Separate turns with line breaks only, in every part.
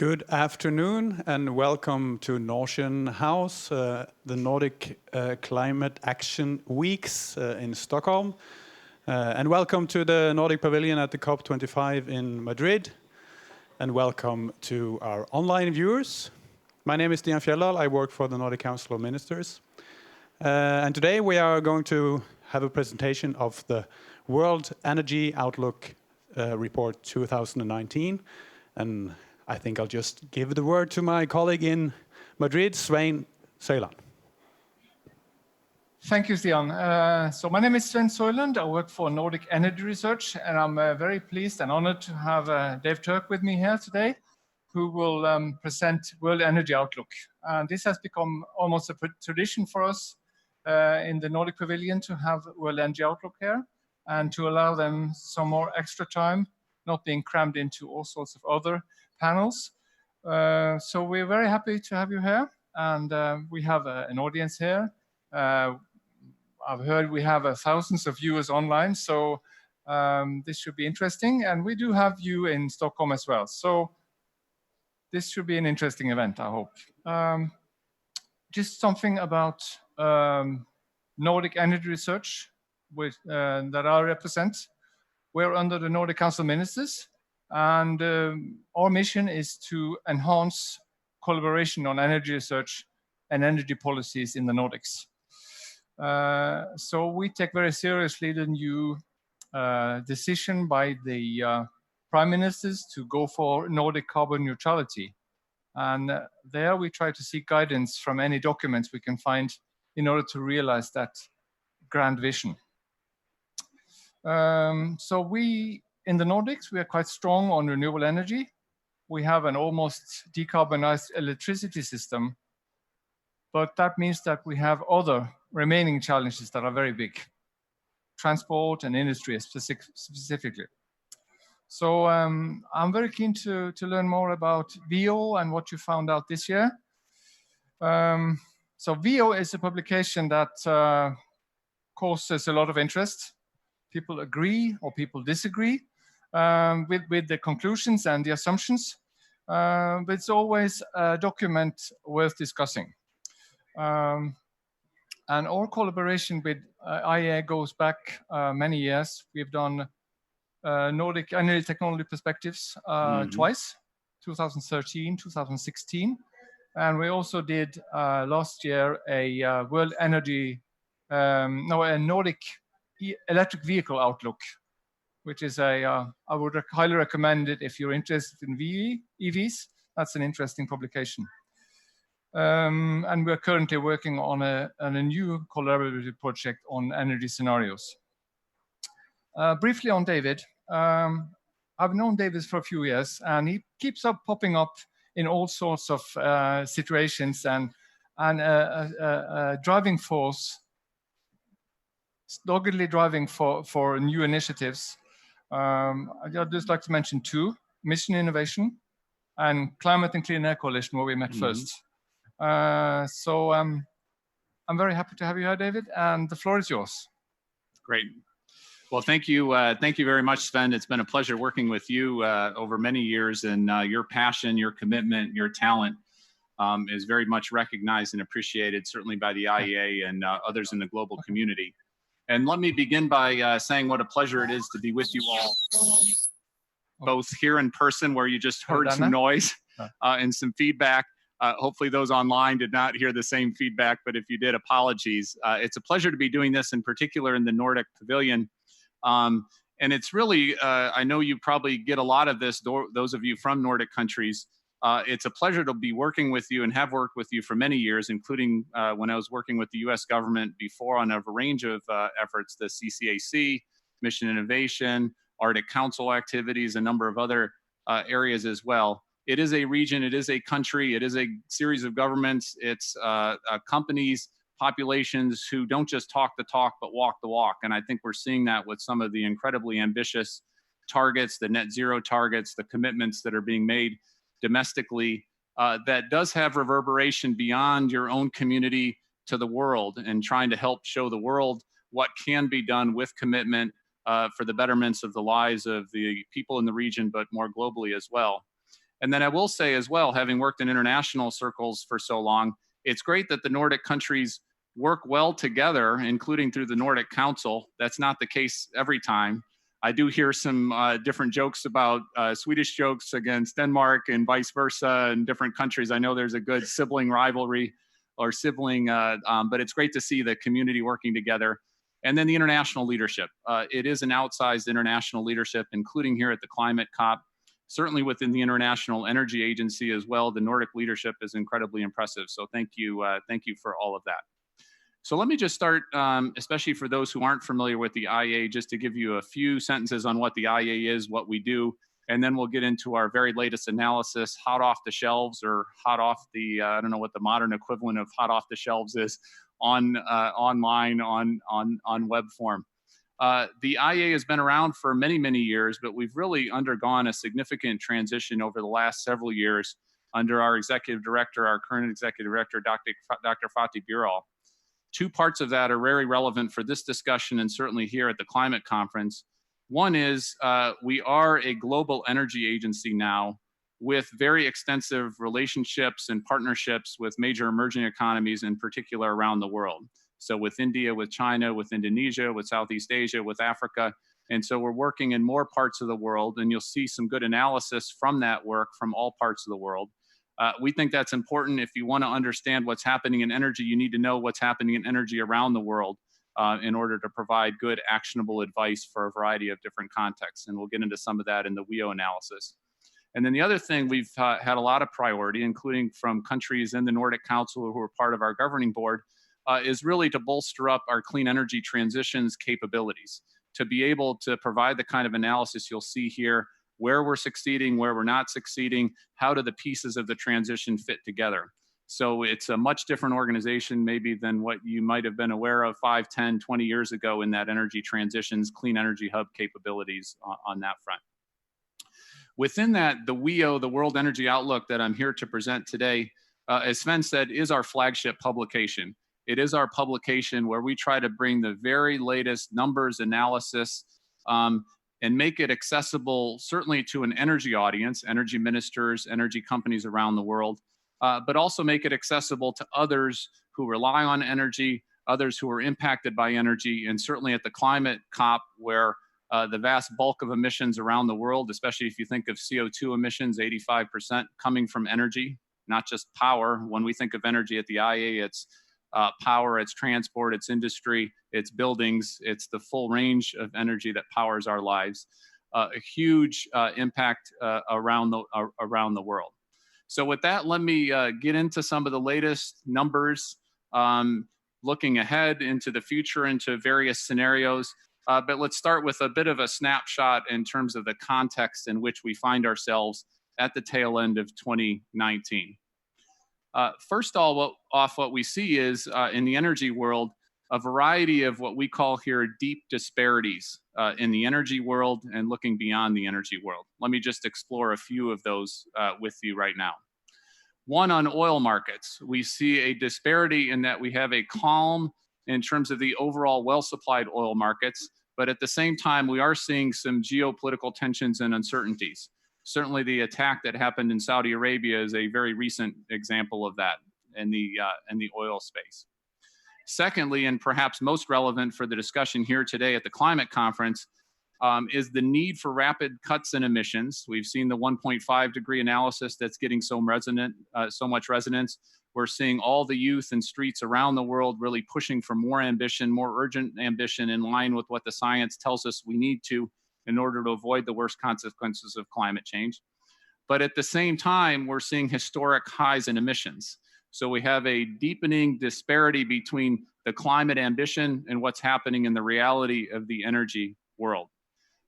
Good afternoon and welcome to Norsen House, the Nordic Climate Action Weeks in Stockholm. And welcome to the Nordic Pavilion at the COP25 in Madrid. And welcome to our online viewers. My name is Stian Fjelldal. I work for the Nordic Council of Ministers. And today we are going to have a presentation of the World Energy Outlook Report 2019. And I think I'll just give the word to my colleague in Madrid, Svein Søyland.
Thank you, Stian. So my name is Svein Søyland. I work for Nordic Energy Research, and I'm very pleased and honored to have Dave Turk with me here today, who will present World Energy Outlook. And this has become almost a tradition for us in the Nordic Pavilion to have World Energy Outlook here and to allow them some more extra time, not being crammed into all sorts of other panels. So we're very happy to have you here, and we have an audience here. I've heard we have thousands of viewers online, so this should be interesting. And we do have you in Stockholm as well. So this should be an interesting event, I hope. Just something about Nordic Energy Research that I represent. We're under the Nordic Council of Ministers, and our mission is to enhance collaboration on energy research and energy policies in the Nordics. So we take very seriously the new decision by the prime ministers to go for Nordic carbon neutrality. And there we try to seek guidance from any documents we can find in order to realize that grand vision. So we, in the Nordics, we are quite strong on renewable energy. We have an almost decarbonized electricity system, but that means that we have other remaining challenges that are very big, transport and industry specifically. So I'm very keen to learn more about VO and what you found out this year. So VO is a publication that causes a lot of interest. People agree or people disagree with the conclusions and the assumptions, but it's always a document worth discussing. And our collaboration with IEA goes back many years. We've done Nordic Energy Technology Perspectives twice, 2013, 2016. And we also did last year a World Energy, a Nordic Electric Vehicle Outlook, which is I would highly recommend it if you're interested in EVs. That's an interesting publication. And we're currently working on a new collaborative project on energy scenarios. Briefly on David, I've known David for a few years, and he keeps popping up in all sorts of situations and a driving force, doggedly driving for new initiatives. I'd just like to mention two: Mission Innovation and Climate and Clean Air Coalition, where we met first. So I'm very happy to have you here, David, and the floor is yours.
Great. Well, thank you. Thank you very much, Sven. It's been a pleasure working with you over many years, and your passion, your commitment, your talent is very much recognized and appreciated, certainly by the IEA and others in the global community. And let me begin by saying what a pleasure it is to be with you all, both here in person, where you just heard some noise and some feedback. Hopefully those online did not hear the same feedback, but if you did, apologies. It's a pleasure to be doing this, in particular in the Nordic Pavilion. And it's really, I know you probably get a lot of this, those of you from Nordic countries. It's a pleasure to be working with you and have worked with you for many years, including when I was working with the US government before on a range of efforts, the CCAC, Mission Innovation, Arctic Council activities, a number of other areas as well. It is a region, it is a country, it is a series of governments, it's companies, populations who don't just talk the talk, but walk the walk. And I think we're seeing that with some of the incredibly ambitious targets, the net zero targets, the commitments that are being made domestically, that does have reverberation beyond your own community to the world, and trying to help show the world what can be done with commitment for the betterments of the lives of the people in the region, but more globally as well. And then I will say as well, having worked in international circles for so long, it's great that the Nordic countries work well together, including through the Nordic Council. That's not the case every time. I do hear some different jokes about Swedish jokes against Denmark and vice versa in different countries. I know there's a good sibling rivalry or sibling, but it's great to see the community working together. And then the international leadership. It is an outsized international leadership, including here at the Climate COP. Certainly within the International Energy Agency as well, the Nordic leadership is incredibly impressive. So thank you for all of that. So let me just start, especially for those who aren't familiar with the IEA, just to give you a few sentences on what the IEA is, what we do, and then we'll get into our very latest analysis, hot off the shelves, or hot off the, I don't know what the modern equivalent of hot off the shelves is, online, on web form. The IEA has been around for many, many years, but we've really undergone a significant transition over the last several years under our executive director, our current executive director, Dr. Fatih Birol. Two parts of that are very relevant for this discussion and certainly here at the climate conference. One is we are a global energy agency now with very extensive relationships and partnerships with major emerging economies, in particular around the world. So with India, with China, with Indonesia, with Southeast Asia, with Africa. And so we're working in more parts of the world, and you'll see some good analysis from that work from all parts of the world. We think that's important. If you want to understand what's happening in energy, you need to know what's happening in energy around the world in order to provide good, actionable advice for a variety of different contexts. And we'll get into some of that in the WEO analysis. And then the other thing we've had a lot of priority, including from countries in the Nordic Council who are part of our governing board, is really to bolster up our clean energy transitions capabilities, to be able to provide the kind of analysis you'll see here, where we're succeeding, where we're not succeeding, how do the pieces of the transition fit together. So it's a much different organization maybe than what you might have been aware of 5, 10, 20 years ago in that energy transitions, clean energy hub capabilities on that front. Within that, the WEO, the World Energy Outlook that I'm here to present today, as Sven said, is our flagship publication. It is our publication where we try to bring the very latest numbers, analysis, and make it accessible certainly to an energy audience, energy ministers, energy companies around the world, but also make it accessible to others who rely on energy, others who are impacted by energy, and certainly at the climate COP, where the vast bulk of emissions around the world, especially if you think of CO2 emissions, 85% coming from energy, not just power. When we think of energy at the IEA, it's power, it's transport, it's industry, it's buildings, it's the full range of energy that powers our lives. A huge impact around the world. So with that, let me get into some of the latest numbers, looking ahead into the future, into various scenarios. But let's start with a bit of a snapshot in terms of the context in which we find ourselves at the tail end of 2019. First off, what we see is in the energy world, a variety of what we call here deep disparities in the energy world and looking beyond the energy world. Let me just explore a few of those with you right now. One, on oil markets, we see a disparity in that we have a calm in terms of the overall well-supplied oil markets, but at the same time, we are seeing some geopolitical tensions and uncertainties. Certainly the attack that happened in Saudi Arabia is a very recent example of that in the oil space. Secondly, and perhaps most relevant for the discussion here today at the climate conference, is the need for rapid cuts in emissions. We've seen the 1.5 degree analysis that's getting so much resonance. We're seeing all the youth and streets around the world really pushing for more ambition, more urgent ambition in line with what the science tells us we need to in order to avoid the worst consequences of climate change. But at the same time, we're seeing historic highs in emissions. So we have a deepening disparity between the climate ambition and what's happening in the reality of the energy world.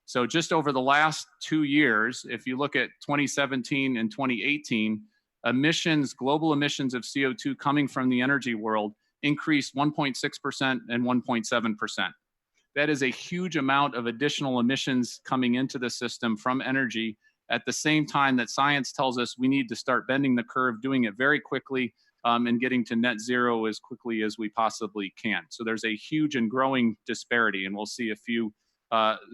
So just over the last 2 years, if you look at 2017 and 2018, emissions, global emissions of CO2 coming from the energy world increased 1.6% and 1.7%. That is a huge amount of additional emissions coming into the system from energy at the same time that science tells us we need to start bending the curve, doing it very quickly, and getting to net zero as quickly as we possibly can. So there's a huge and growing disparity, and we'll see a few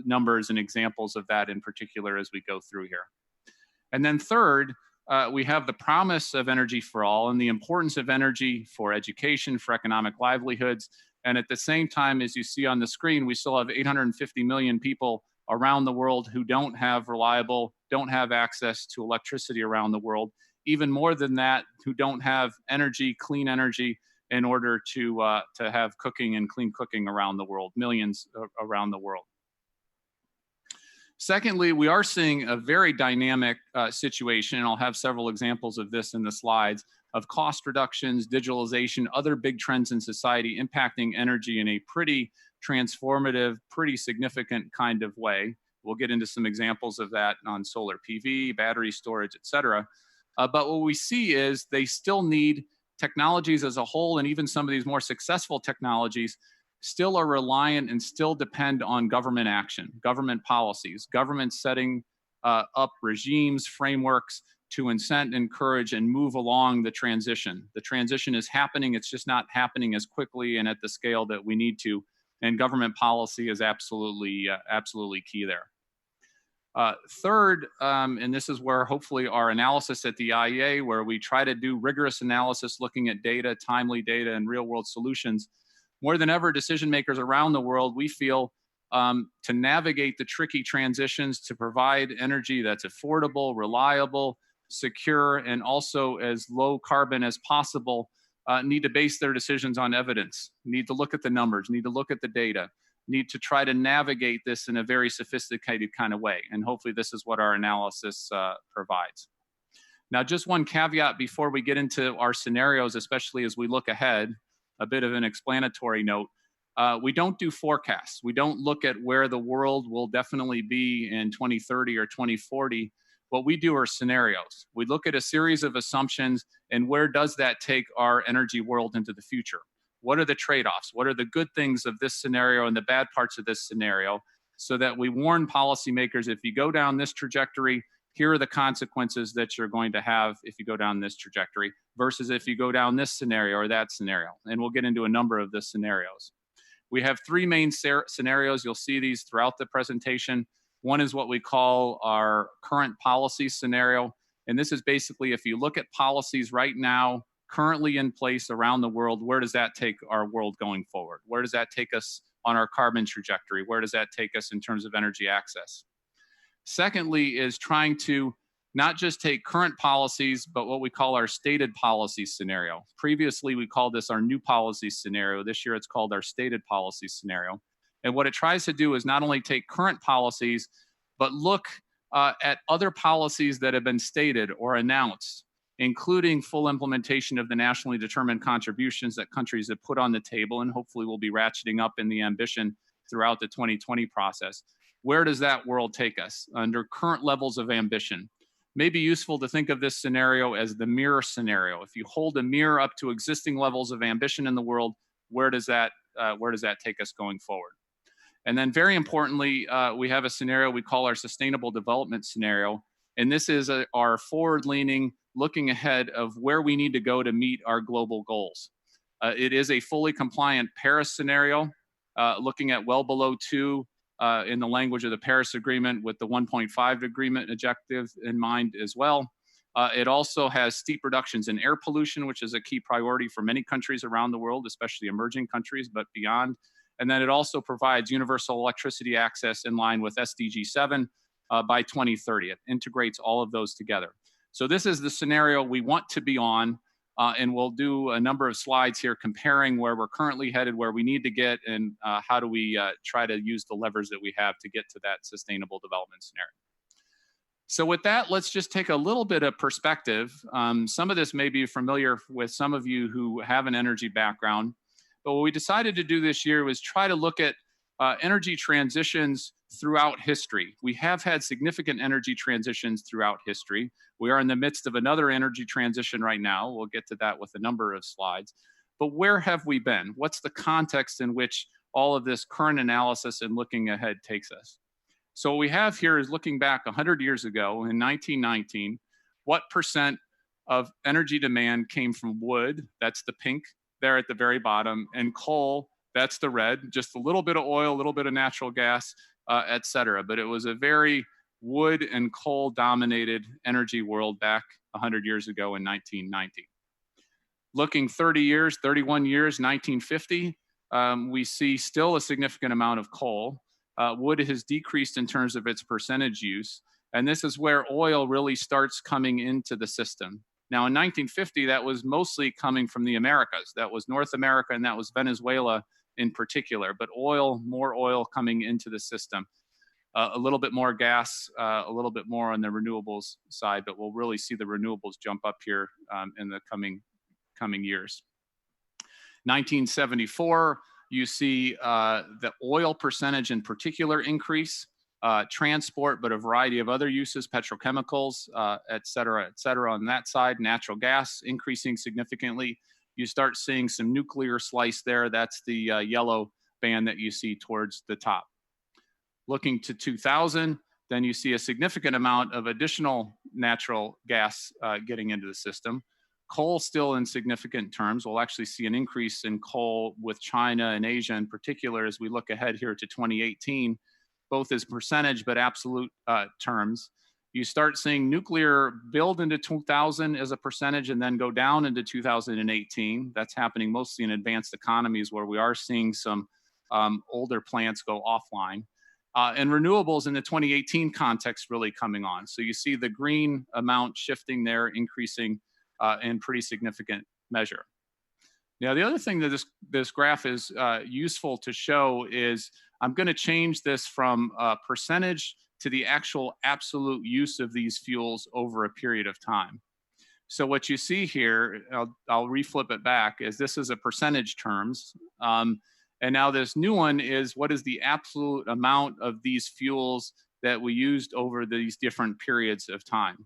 numbers and examples of that in particular as we go through here. And then third, we have the promise of energy for all and the importance of energy for education, for economic livelihoods. And at the same time, as you see on the screen, we still have 850 million people around the world who don't have access to electricity around the world. Even more than that, who don't have energy, clean energy, in order to have cooking and clean cooking around the world, millions around the world. Secondly, we are seeing a very dynamic situation, and I'll have several examples of this in the slides, of cost reductions, digitalization, other big trends in society impacting energy in a pretty transformative, pretty significant kind of way. We'll get into some examples of that on solar PV, battery storage, et cetera. But what we see is they still need technologies as a whole, and even some of these more successful technologies still are reliant and still depend on government action, government policies, government setting up regimes, frameworks to incent, encourage, and move along the transition. The transition is happening, it's just not happening as quickly and at the scale that we need to, and government policy is absolutely key there. Third, and this is where hopefully our analysis at the IEA, where we try to do rigorous analysis looking at data, timely data, and real world solutions. More than ever, decision makers around the world, we feel, to navigate the tricky transitions, to provide energy that's affordable, reliable, secure, and also as low carbon as possible, need to base their decisions on evidence, need to look at the numbers, need to look at the data, need to try to navigate this in a very sophisticated kind of way. And hopefully this is what our analysis provides. Now, just one caveat before we get into our scenarios, especially as we look ahead, a bit of an explanatory note. We don't do forecasts. We don't look at where the world will definitely be in 2030 or 2040. What we do are scenarios. We look at a series of assumptions and where does that take our energy world into the future? What are the trade-offs? What are the good things of this scenario and the bad parts of this scenario, so that we warn policymakers, if you go down this trajectory, here are the consequences that you're going to have if you go down this trajectory, versus if you go down this scenario or that scenario. And we'll get into a number of the scenarios. We have three main scenarios. You'll see these throughout the presentation. One is what we call our current policy scenario. And this is basically, if you look at policies right now, currently in place around the world, where does that take our world going forward? Where does that take us on our carbon trajectory? Where does that take us in terms of energy access? Secondly is trying to not just take current policies, but what we call our stated policy scenario. Previously, we called this our new policy scenario. This year, it's called our stated policy scenario. And what it tries to do is not only take current policies, but look at other policies that have been stated or announced, including full implementation of the nationally determined contributions that countries have put on the table, and hopefully will be ratcheting up in the ambition throughout the 2020 process. Where does that world take us under current levels of ambition? May be useful to think of this scenario as the mirror scenario. If you hold a mirror up to existing levels of ambition in the world, where does that take us going forward? And then very importantly, we have a scenario we call our sustainable development scenario. And this is our forward-leaning, looking ahead of where we need to go to meet our global goals. It is a fully compliant Paris scenario, looking at well below 2 in the language of the Paris Agreement, with the 1.5 agreement objective in mind as well. It also has steep reductions in air pollution, which is a key priority for many countries around the world, especially emerging countries, but beyond. And then it also provides universal electricity access in line with SDG 7 by 2030. It integrates all of those together. So this is the scenario we want to be on, and we'll do a number of slides here comparing where we're currently headed, where we need to get, and how do we try to use the levers that we have to get to that sustainable development scenario. So with that, let's just take a little bit of perspective. Some of this may be familiar with some of you who have an energy background, but what we decided to do this year was try to look at energy transitions throughout history. We have had significant energy transitions throughout history. We are in the midst of another energy transition right now. We'll get to that with a number of slides. But where have we been? What's the context in which all of this current analysis and looking ahead takes us? So what we have here is looking back 100 years ago in 1919, what percent of energy demand came from wood, that's the pink there at the very bottom, and coal, that's the red, just a little bit of oil, a little bit of natural gas, et cetera. But it was a very wood and coal dominated energy world back 100 years ago in 1990. Looking 30 years, 31 years, 1950, we see still a significant amount of coal. Wood has decreased in terms of its percentage use. And this is where oil really starts coming into the system. Now in 1950, that was mostly coming from the Americas. That was North America and that was Venezuela in particular, but more oil coming into the system. A little bit more gas, a little bit more on the renewables side, but we'll really see the renewables jump up here in the coming years. 1974, you see the oil percentage in particular increase, transport, but a variety of other uses, petrochemicals, et cetera, on that side. Natural gas increasing significantly. You start seeing some nuclear slice there. That's the yellow band that you see towards the top. Looking to 2000, then you see a significant amount of additional natural gas getting into the system. Coal still in significant terms. We'll actually see an increase in coal with China and Asia in particular as we look ahead here to 2018, both as percentage but absolute terms. You start seeing nuclear build into 2000 as a percentage and then go down into 2018. That's happening mostly in advanced economies where we are seeing some older plants go offline. And renewables in the 2018 context really coming on. So you see the green amount shifting there, increasing in pretty significant measure. Now, the other thing that this graph is useful to show is I'm going to change this from percentage to the actual absolute use of these fuels over a period of time. So what you see here, I'll reflip it back, is this is a percentage terms. And now this new one is what is the absolute amount of these fuels that we used over these different periods of time.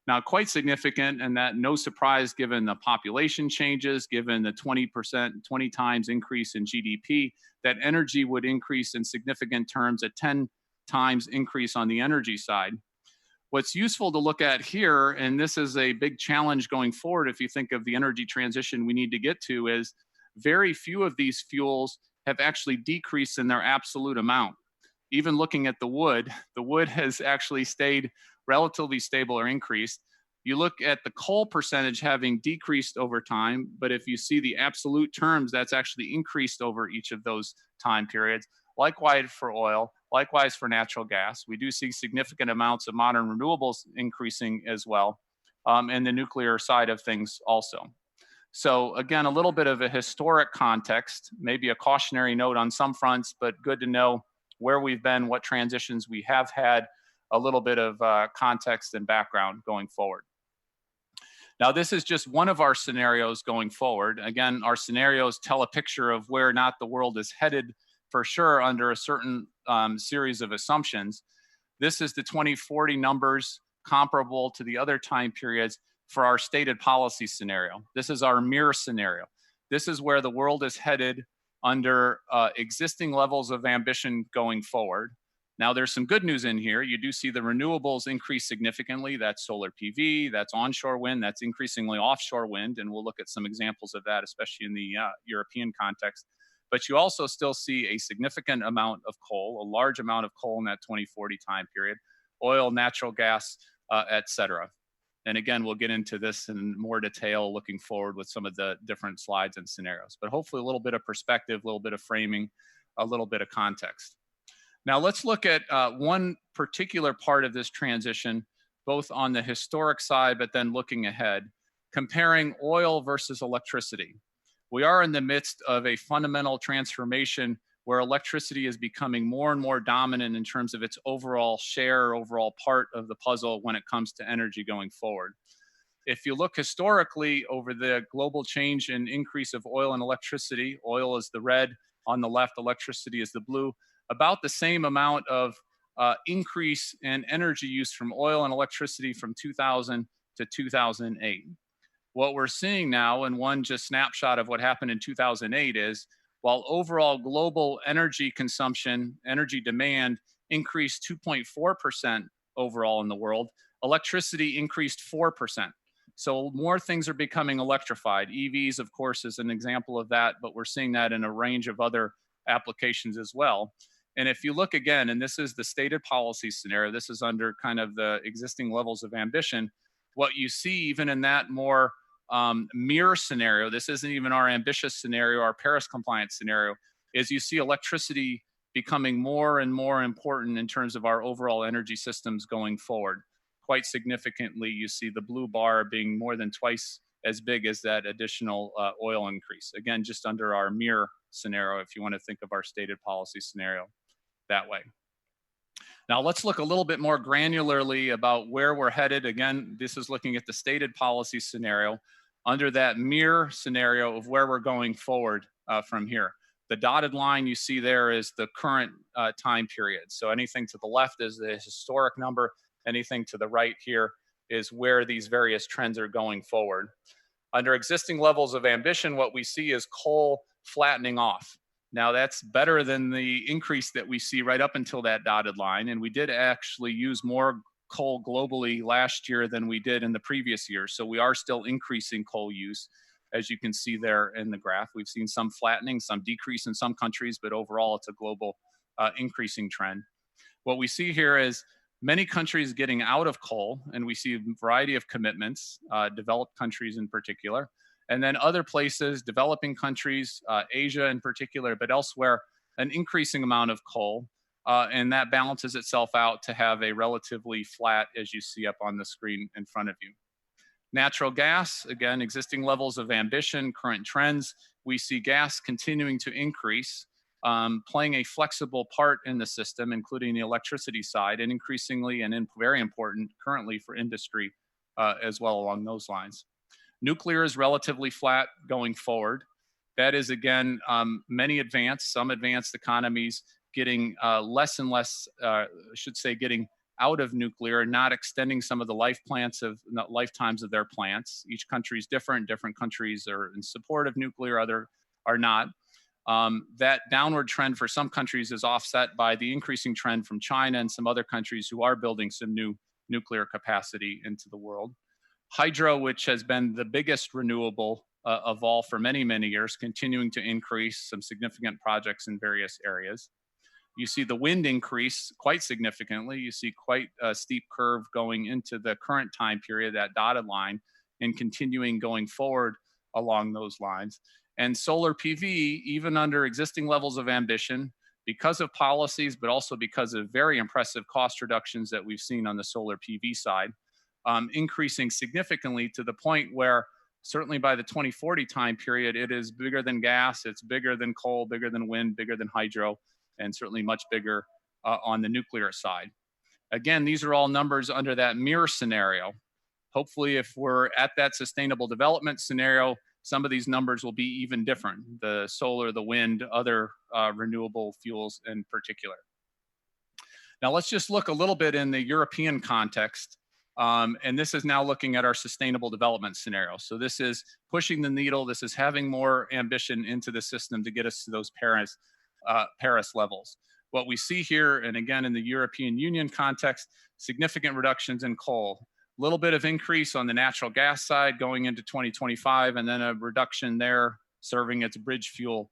Now, quite significant, and that no surprise given the population changes, given the 20%, 20 times increase in GDP, that energy would increase in significant terms, a 10 times increase on the energy side. What's useful to look at here, and this is a big challenge going forward if you think of the energy transition we need to get to, is very few of these fuels have actually decreased in their absolute amount. Even looking at the wood has actually stayed relatively stable or increased. You look at the coal percentage having decreased over time, but if you see the absolute terms, that's actually increased over each of those time periods. Likewise for oil, likewise for natural gas. We do see significant amounts of modern renewables increasing as well, and the nuclear side of things also. So again, a little bit of a historic context, maybe a cautionary note on some fronts, but good to know where we've been, what transitions we have had, a little bit of context and background going forward. Now, this is just one of our scenarios going forward. Again, our scenarios tell a picture of where not the world is headed for sure under a certain series of assumptions. This is the 2040 numbers comparable to the other time periods for our stated policy scenario. This is our mirror scenario. This is where the world is headed under existing levels of ambition going forward. Now, there's some good news in here. You do see the renewables increase significantly. That's solar PV, that's onshore wind, that's increasingly offshore wind, and we'll look at some examples of that, especially in the European context. But you also still see a significant amount of coal, a large amount of coal in that 2040 time period, oil, natural gas, et cetera. And again, we'll get into this in more detail looking forward with some of the different slides and scenarios. But hopefully a little bit of perspective, a little bit of framing, a little bit of context. Now let's look at one particular part of this transition, both on the historic side, but then looking ahead, comparing oil versus electricity. We are in the midst of a fundamental transformation where electricity is becoming more and more dominant in terms of its overall share, overall part of the puzzle when it comes to energy going forward. If you look historically over the global change and increase of oil and electricity, oil is the red on the left, electricity is the blue, about the same amount of increase in energy use from oil and electricity from 2000 to 2008. What we're seeing now, and one just snapshot of what happened in 2008 is, while overall global energy consumption, energy demand increased 2.4% overall in the world, electricity increased 4%. So more things are becoming electrified. EVs, of course, is an example of that, but we're seeing that in a range of other applications as well. And if you look again, and this is the stated policy scenario, this is under kind of the existing levels of ambition, what you see even in that more mirror scenario, this isn't even our ambitious scenario, our Paris compliance scenario, is you see electricity becoming more and more important in terms of our overall energy systems going forward. Quite significantly, you see the blue bar being more than twice as big as that additional oil increase. Again, just under our mirror scenario, if you want to think of our stated policy scenario that way. Now let's look a little bit more granularly about where we're headed. Again, this is looking at the stated policy scenario under that mirror scenario of where we're going forward from here. The dotted line you see there is the current time period. So anything to the left is the historic number. Anything to the right here is where these various trends are going forward. Under existing levels of ambition, what we see is coal flattening off. Now that's better than the increase that we see right up until that dotted line. And we did actually use more coal globally last year than we did in the previous year. So we are still increasing coal use, as you can see there in the graph. We've seen some flattening, some decrease in some countries, but overall it's a global increasing trend. What we see here is many countries getting out of coal, and we see a variety of commitments, developed countries in particular, and then other places, developing countries, Asia in particular, but elsewhere, an increasing amount of coal, and that balances itself out to have a relatively flat, as you see up on the screen in front of you. Natural gas, again, existing levels of ambition, current trends, we see gas continuing to increase, playing a flexible part in the system, including the electricity side, and increasingly and very important currently for industry as well along those lines. Nuclear is relatively flat going forward. That is, again, many advanced, some advanced economies getting less and less, getting out of nuclear, not extending some of the lifetimes of their plants. Each country is different. Different countries are in support of nuclear, other are not. That downward trend for some countries is offset by the increasing trend from China and some other countries who are building some new nuclear capacity into the world. Hydro, which has been the biggest renewable of all for many, many years, continuing to increase, some significant projects in various areas. You see the wind increase quite significantly. You see quite a steep curve going into the current time period, that dotted line, and continuing going forward along those lines. And solar PV, even under existing levels of ambition, because of policies, but also because of very impressive cost reductions that we've seen on the solar PV side, increasing significantly to the point where certainly by the 2040 time period, it is bigger than gas, it's bigger than coal, bigger than wind, bigger than hydro, and certainly much bigger on the nuclear side. Again, these are all numbers under that mirror scenario. Hopefully, if we're at that sustainable development scenario, some of these numbers will be even different, the solar, the wind, other renewable fuels in particular. Now let's just look a little bit in the European context. And this is now looking at our sustainable development scenario. So this is pushing the needle. This is having more ambition into the system to get us to those Paris levels. What we see here, and again in the European Union context, significant reductions in coal. A little bit of increase on the natural gas side going into 2025, and then a reduction there serving its bridge fuel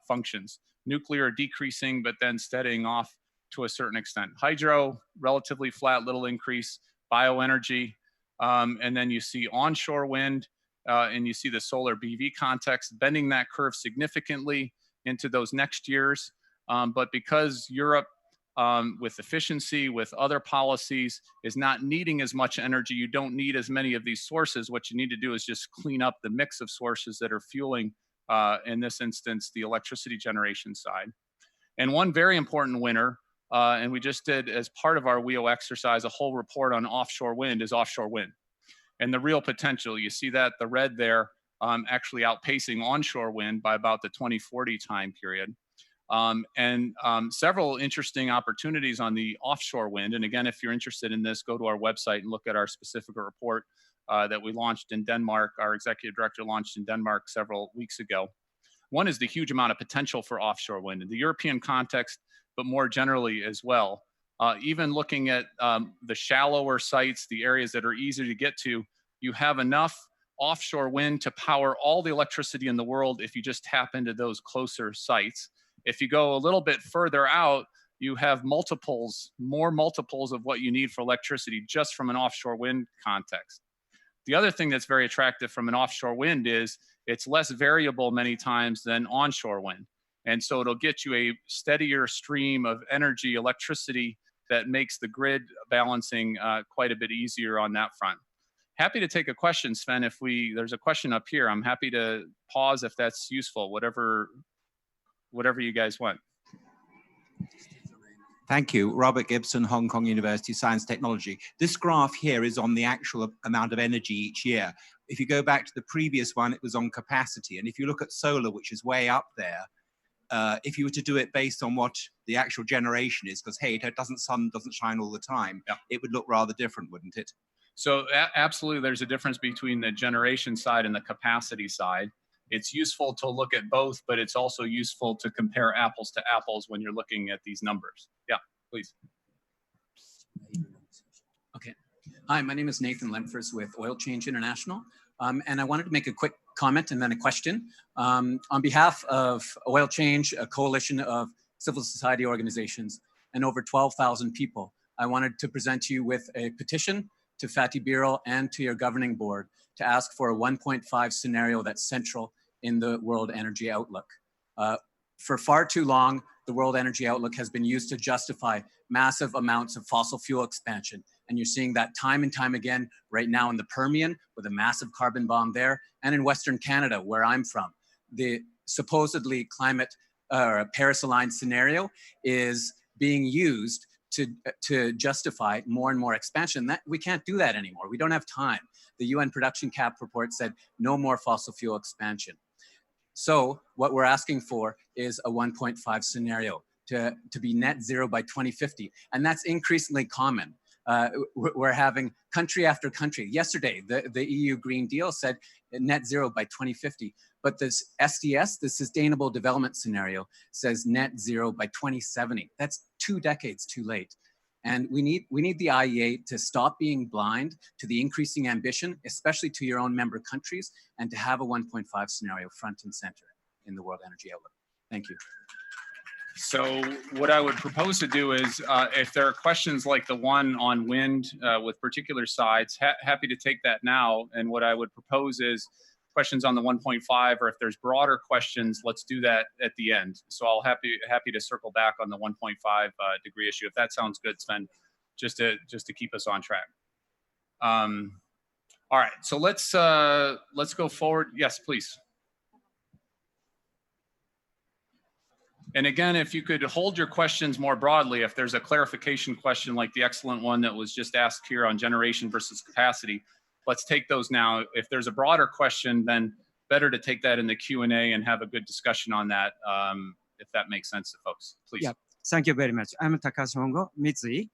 functions. Nuclear decreasing, but then steadying off to a certain extent. Hydro, relatively flat, little increase. Bioenergy, and then you see onshore wind, and you see the solar PV context bending that curve significantly into those next years. But because Europe, with efficiency, with other policies, is not needing as much energy, you don't need as many of these sources. What you need to do is just clean up the mix of sources that are fueling, in this instance, the electricity generation side. And one very important winner, and we just did, as part of our WEO exercise, a whole report on offshore wind, is offshore wind. And the real potential, you see that, the red there, actually outpacing onshore wind by about the 2040 time period. Several interesting opportunities on the offshore wind. And again, if you're interested in this, go to our website and look at our specific report that we launched in Denmark. Our executive director launched in Denmark several weeks ago. One is the huge amount of potential for offshore wind in the European context, but more generally as well. Even looking at the shallower sites, the areas that are easier to get to, you have enough offshore wind to power all the electricity in the world if you just tap into those closer sites. If you go a little bit further out, you have more multiples of what you need for electricity just from an offshore wind context. The other thing that's very attractive from an offshore wind is it's less variable many times than onshore wind. And so it'll get you a steadier stream of energy, electricity, that makes the grid balancing quite a bit easier on that front. Happy to take a question, Sven. There's a question up here, I'm happy to pause if that's useful, whatever you guys want.
Thank you. Robert Gibson, Hong Kong University Science Technology. This graph here is on the actual amount of energy each year. If you go back to the previous one, it was on capacity. And if you look at solar, which is way up there, if you were to do it based on what the actual generation is, because hey, sun doesn't shine all the time, yeah, it would look rather different, wouldn't it?
So absolutely, there's a difference between the generation side and the capacity side. It's useful to look at both, but it's also useful to compare apples to apples when you're looking at these numbers. Yeah, please.
Okay. Hi, my name is Nathan Lemfers with Oil Change International. And I wanted to make a quick comment and then a question. On behalf of Oil Change, a coalition of civil society organizations, and over 12,000 people, I wanted to present to you with a petition to Fatih Birol and to your governing board to ask for a 1.5 scenario that's central in the World Energy Outlook. For far too long, the World Energy Outlook has been used to justify massive amounts of fossil fuel expansion. And you're seeing that time and time again right now in the Permian with a massive carbon bomb there, and in Western Canada, where I'm from. The supposedly climate or Paris-aligned scenario is being used to justify more and more expansion. We can't do that anymore. We don't have time. The UN production cap report said no more fossil fuel expansion. So what we're asking for is a 1.5 scenario to be net zero by 2050. And that's increasingly common. We're having country after country. Yesterday, the EU Green Deal said net zero by 2050. But this SDS, the Sustainable Development Scenario, says net zero by 2070. That's 2 decades too late. And we need the IEA to stop being blind to the increasing ambition, especially to your own member countries, and to have a 1.5 scenario front and center in the World Energy Outlook. Thank you.
So what I would propose to do is, if there are questions like the one on wind with particular sides, happy to take that now. And what I would propose is questions on the 1.5, or if there's broader questions, let's do that at the end. So I'll happy to circle back on the 1.5 degree issue, if that sounds good, Sven, just to keep us on track. All right, so let's go forward. Yes, please. And again, if you could hold your questions more broadly, if there's a clarification question like the excellent one that was just asked here on generation versus capacity, let's take those now. If there's a broader question, then better to take that in the Q&A and have a good discussion on that, if that makes sense to folks. Please.
Yeah, thank you very much. I'm Takashi Hongo, Mitsui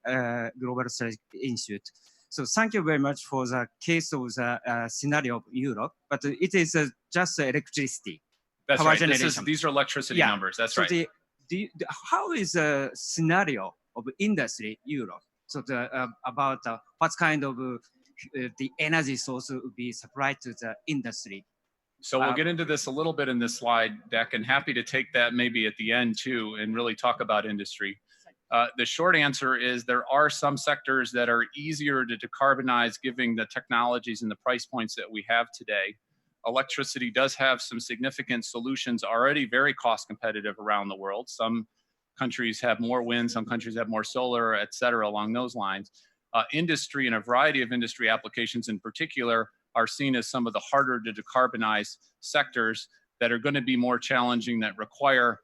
Global Strategic Institute. So thank you very much for the case of the scenario of Europe, but it is just electricity.
That's right. These are electricity numbers. That's
so
right.
How is the scenario of industry Europe? So about what kind of the energy source will be supplied to the industry?
So we'll get into this a little bit in this slide deck, and happy to take that maybe at the end too, and really talk about industry. The short answer is there are some sectors that are easier to decarbonize given the technologies and the price points that we have today. Electricity does have some significant solutions already very cost competitive around the world. Some countries have more wind, some countries have more solar, et cetera, along those lines. Industry and a variety of industry applications in particular are seen as some of the harder to decarbonize sectors that are going to be more challenging, that require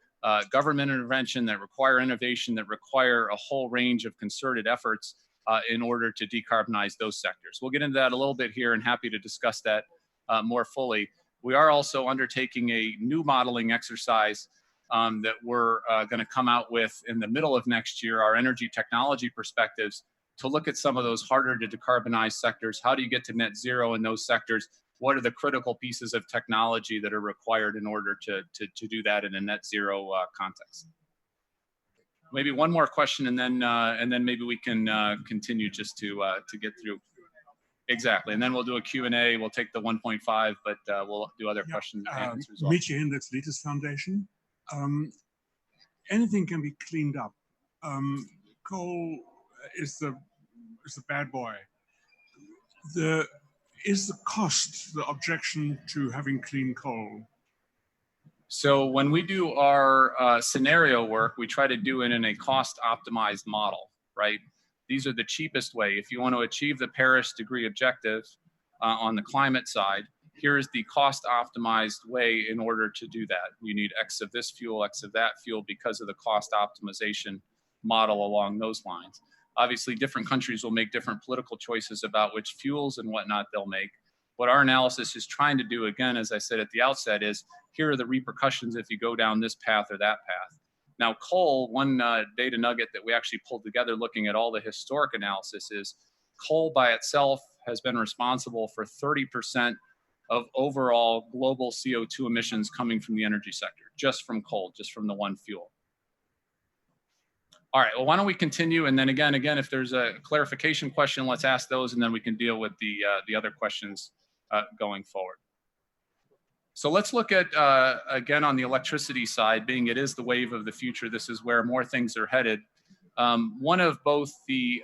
government intervention, that require innovation, that require a whole range of concerted efforts in order to decarbonize those sectors. We'll get into that a little bit here and happy to discuss that more fully. We are also undertaking a new modeling exercise that we're going to come out with in the middle of next year, our energy technology perspectives, to look at some of those harder to decarbonize sectors. How do you get to net zero in those sectors? What are the critical pieces of technology that are required in order to do that in a net zero context? Maybe one more question, and then maybe we can continue just to get through. Exactly, and then we'll do a Q&A. We'll take the 1.5, but we'll do other questions and answers as well.
Michi Hendricks, Litis Foundation. anything can be cleaned up. Coal is the bad boy. Is the cost the objection to having clean coal?
So when we do our scenario work, we try to do it in a cost optimized model, right? These are the cheapest way. If you want to achieve the Paris degree objective on the climate side, here's the cost optimized way in order to do that. You need X of this fuel, X of that fuel because of the cost optimization model along those lines. Obviously, different countries will make different political choices about which fuels and whatnot they'll make. What our analysis is trying to do, again, as I said at the outset, is here are the repercussions if you go down this path or that path. Now, coal, one data nugget that we actually pulled together looking at all the historic analysis is coal by itself has been responsible for 30% of overall global CO2 emissions coming from the energy sector, just from coal, just from the one fuel. All right, well, why don't we continue? And then again, if there's a clarification question, let's ask those, and then we can deal with the other questions going forward. So let's look at, again, on the electricity side, being it is the wave of the future, this is where more things are headed. One of both the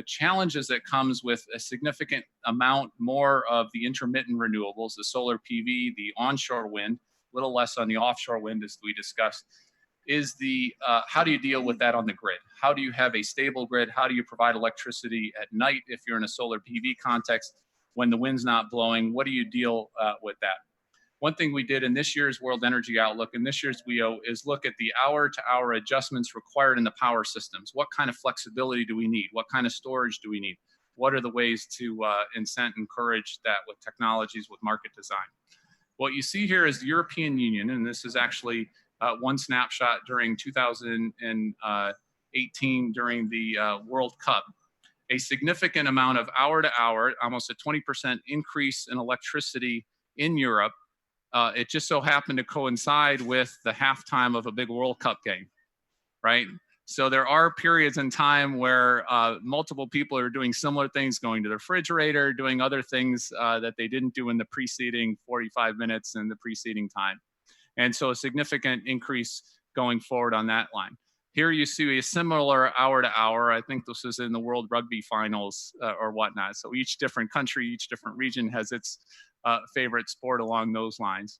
challenges that comes with a significant amount more of the intermittent renewables, the solar PV, the onshore wind, a little less on the offshore wind as we discussed, is the how do you deal with that on the grid? How do you have a stable grid? How do you provide electricity at night if you're in a solar PV context when the wind's not blowing? What do you deal with that? One thing we did in this year's World Energy Outlook and this year's WEO is look at the hour-to-hour adjustments required in the power systems. What kind of flexibility do we need? What kind of storage do we need? What are the ways to incent, encourage that with technologies, with market design? What you see here is the European Union, and this is actually one snapshot during 2018 during the World Cup. A significant amount of hour-to-hour, almost a 20% increase in electricity in Europe. It just so happened to coincide with the halftime of a big World Cup game, right? So there are periods in time where multiple people are doing similar things, going to the refrigerator, doing other things that they didn't do in the preceding 45 minutes and the preceding time. And so a significant increase going forward on that line. Here you see a similar hour-to-hour. I think this is in the World Rugby Finals or whatnot. So each different country, each different region has its favorite sport along those lines.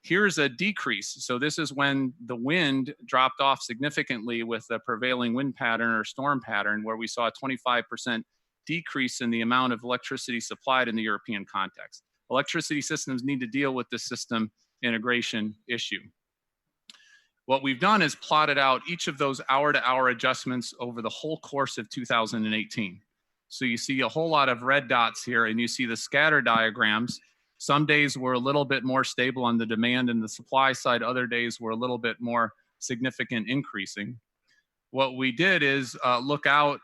Here's a decrease. So this is when the wind dropped off significantly with the prevailing wind pattern or storm pattern, where we saw a 25% decrease in the amount of electricity supplied in the European context. Electricity systems need to deal with this system integration issue. What we've done is plotted out each of those hour-to-hour adjustments over the whole course of 2018. So you see a whole lot of red dots here, and you see the scatter diagrams. Some days were a little bit more stable on the demand and the supply side. Other days were a little bit more significant increasing. What we did is look out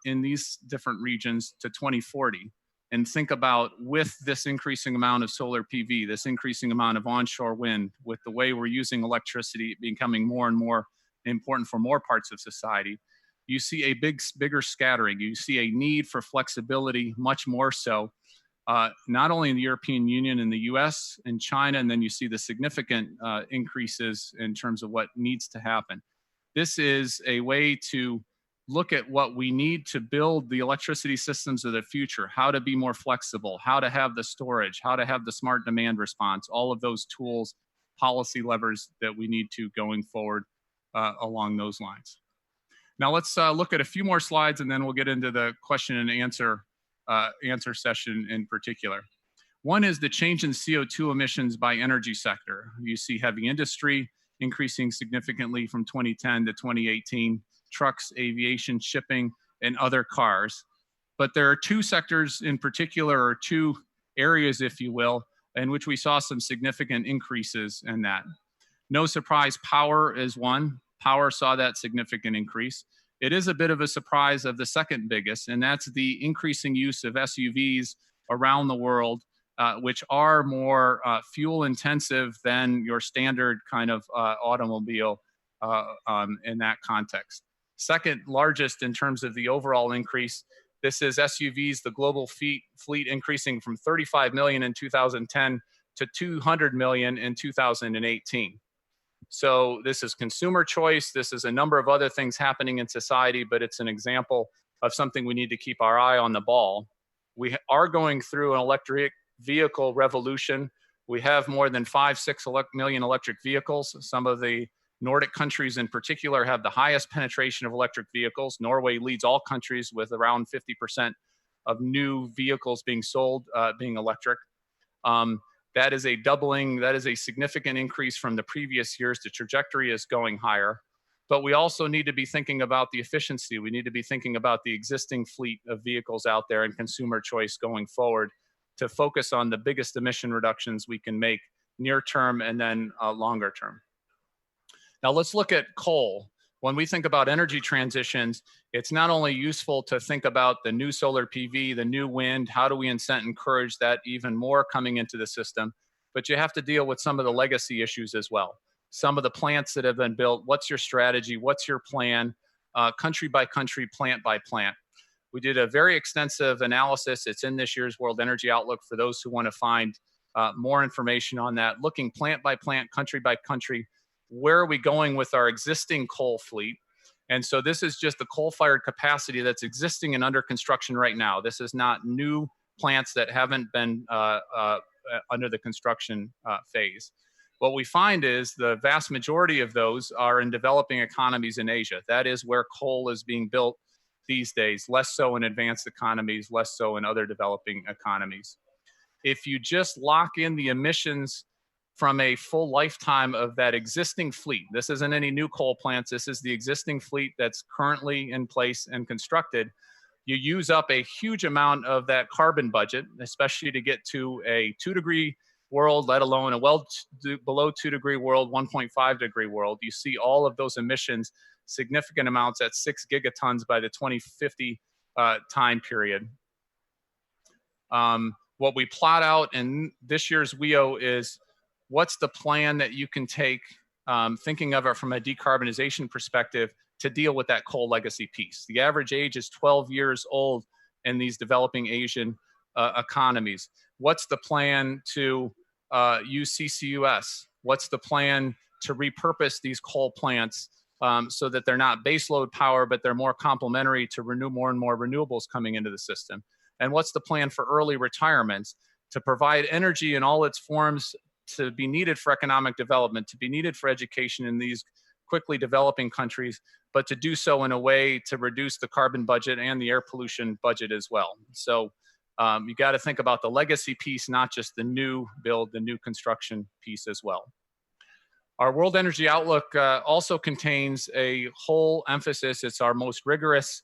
in these different regions to 2040 and think about, with this increasing amount of solar PV, this increasing amount of onshore wind, with the way we're using electricity becoming more and more important for more parts of society, you see a bigger scattering. You see a need for flexibility, much more so, not only in the European Union and the US and China, and then you see the significant increases in terms of what needs to happen. This is a way to look at what we need to build the electricity systems of the future, how to be more flexible, how to have the storage, how to have the smart demand response, all of those tools, policy levers that we need to going forward along those lines. Now let's look at a few more slides, and then we'll get into the question and answer session in particular. One is the change in CO2 emissions by energy sector. You see heavy industry increasing significantly from 2010 to 2018, trucks, aviation, shipping, and other cars. But there are two sectors in particular, or two areas, if you will, in which we saw some significant increases in that. No surprise, power is one. Power saw that significant increase. It is a bit of a surprise of the second biggest, and that's the increasing use of SUVs around the world, which are more fuel intensive than your standard kind of automobile in that context. Second largest in terms of the overall increase, this is SUVs, the global fleet increasing from 35 million in 2010 to 200 million in 2018. So this is consumer choice. This is a number of other things happening in society, but it's an example of something we need to keep our eye on the ball. We are going through an electric vehicle revolution. We have more than 5-6 million electric vehicles. Some of the Nordic countries in particular have the highest penetration of electric vehicles. Norway leads all countries with around 50% of new vehicles being sold being electric. That is a doubling, that is a significant increase from the previous years. The trajectory is going higher. But we also need to be thinking about the efficiency. We need to be thinking about the existing fleet of vehicles out there and consumer choice going forward to focus on the biggest emission reductions we can make near term and then longer term. Now let's look at coal. When we think about energy transitions, it's not only useful to think about the new solar PV, the new wind, how do we incent and encourage that even more coming into the system, but you have to deal with some of the legacy issues as well. Some of the plants that have been built, what's your strategy, what's your plan, country by country, plant by plant. We did a very extensive analysis. It's in this year's World Energy Outlook for those who want to find more information on that, looking plant by plant, country by country. Where are we going with our existing coal fleet? And so this is just the coal-fired capacity that's existing and under construction right now. This is not new plants that haven't been under the construction phase. What we find is the vast majority of those are in developing economies in Asia. That is where coal is being built these days, less so in advanced economies, less so in other developing economies. If you just lock in the emissions from a full lifetime of that existing fleet. This isn't any new coal plants. This is the existing fleet that's currently in place and constructed. You use up a huge amount of that carbon budget, especially to get to a 2-degree world, let alone a well below 2-degree world, 1.5-degree world. You see all of those emissions, significant amounts at 6 gigatons by the 2050 time period. What we plot out in this year's WEO is what's the plan that you can take, thinking of it from a decarbonization perspective, to deal with that coal legacy piece. The average age is 12 years old in these developing Asian economies. What's the plan to use CCUS? What's the plan to repurpose these coal plants so that they're not baseload power, but they're more complementary to renew more and more renewables coming into the system? And what's the plan for early retirements to provide energy in all its forms to be needed for economic development, to be needed for education in these quickly developing countries, but to do so in a way to reduce the carbon budget and the air pollution budget as well. So you got to think about the legacy piece, not just the new build, the new construction piece as well. Our World Energy Outlook also contains a whole emphasis. It's our most rigorous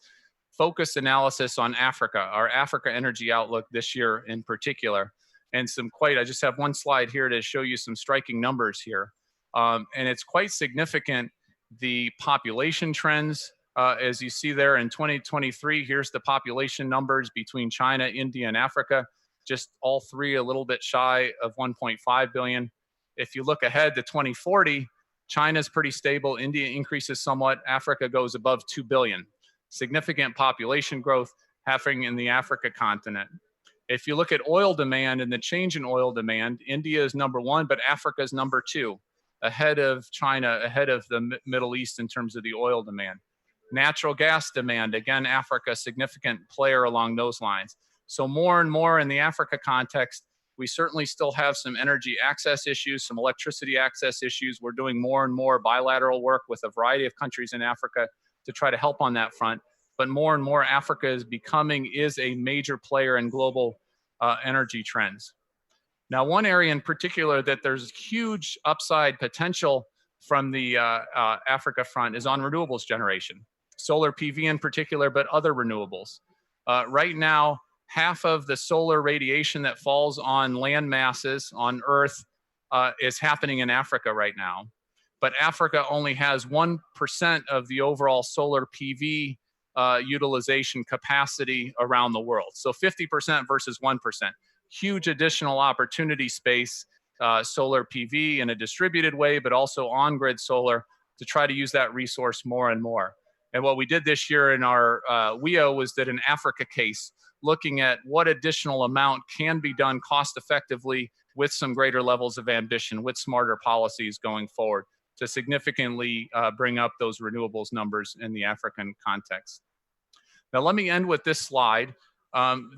focused analysis on Africa, our Africa Energy Outlook this year in particular. And I just have one slide here to show you some striking numbers here. And it's quite significant, the population trends, as you see there in 2023, here's the population numbers between China, India, and Africa, just all three a little bit shy of 1.5 billion. If you look ahead to 2040, China's pretty stable, India increases somewhat, Africa goes above 2 billion. Significant population growth happening in the Africa continent. If you look at oil demand and the change in oil demand, India is number 1, but Africa is number 2, ahead of China, ahead of the Middle East in terms of the oil demand. Natural gas demand, again, Africa, significant player along those lines. So more and more in the Africa context, we certainly still have some energy access issues, some electricity access issues. We're doing more and more bilateral work with a variety of countries in Africa to try to help on that front. But more and more Africa is a major player in global energy trends. Now, one area in particular that there's huge upside potential from the Africa front is on renewables generation. Solar PV in particular, but other renewables. Right now, half of the solar radiation that falls on land masses on Earth is happening in Africa right now. But Africa only has 1% of the overall solar PV utilization capacity around the world. So 50% versus 1%. Huge additional opportunity space, solar PV in a distributed way, but also on-grid solar to try to use that resource more and more. And what we did this year in our WEO was that an Africa case, looking at what additional amount can be done cost effectively with some greater levels of ambition, with smarter policies going forward, to significantly bring up those renewables numbers in the African context. Now, let me end with this slide.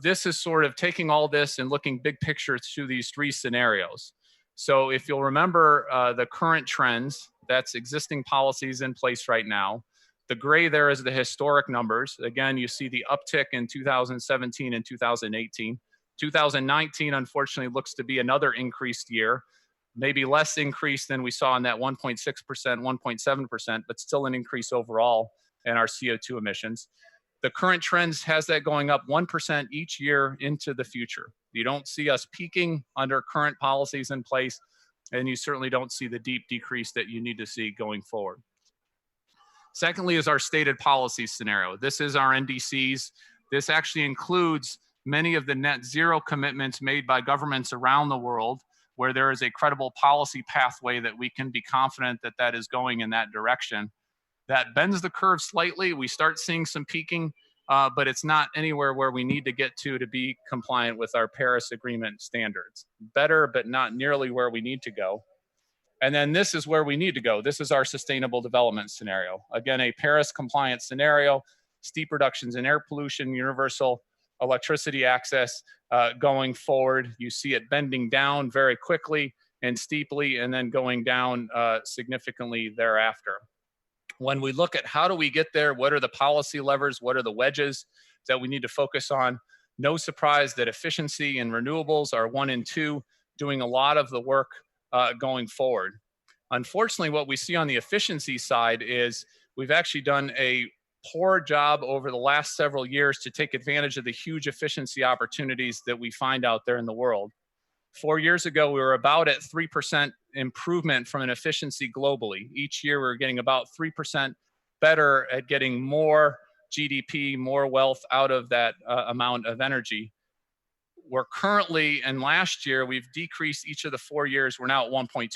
This is sort of taking all this and looking big picture through these three scenarios. So if you'll remember the current trends, that's existing policies in place right now. The gray there is the historic numbers. Again, you see the uptick in 2017 and 2018. 2019, unfortunately, looks to be another increased year, maybe less increase than we saw in that 1.6%, 1.7%, but still an increase overall in our CO2 emissions. The current trends has that going up 1% each year into the future. You don't see us peaking under current policies in place, and you certainly don't see the deep decrease that you need to see going forward. Secondly is our stated policy scenario. This is our NDCs. This actually includes many of the net zero commitments made by governments around the world, where there is a credible policy pathway that we can be confident that that is going in that direction. That bends the curve slightly. We start seeing some peaking, but it's not anywhere where we need to get to be compliant with our Paris Agreement standards. Better, but not nearly where we need to go. And then this is where we need to go. This is our sustainable development scenario. Again, a Paris compliant scenario, steep reductions in air pollution, universal electricity access going forward. You see it bending down very quickly and steeply, and then going down significantly thereafter. When we look at how do we get there, what are the policy levers, what are the wedges that we need to focus on? No surprise that efficiency and renewables are 1 and 2, doing a lot of the work going forward. Unfortunately, what we see on the efficiency side is we've actually done a poor job over the last several years to take advantage of the huge efficiency opportunities that we find out there in the world. 4 years ago, we were about at 3% improvement from an efficiency globally. Each year, we were getting about 3% better at getting more GDP, more wealth out of that amount of energy. We're currently, and last year, we've decreased each of the 4 years, we're now at 1.2%.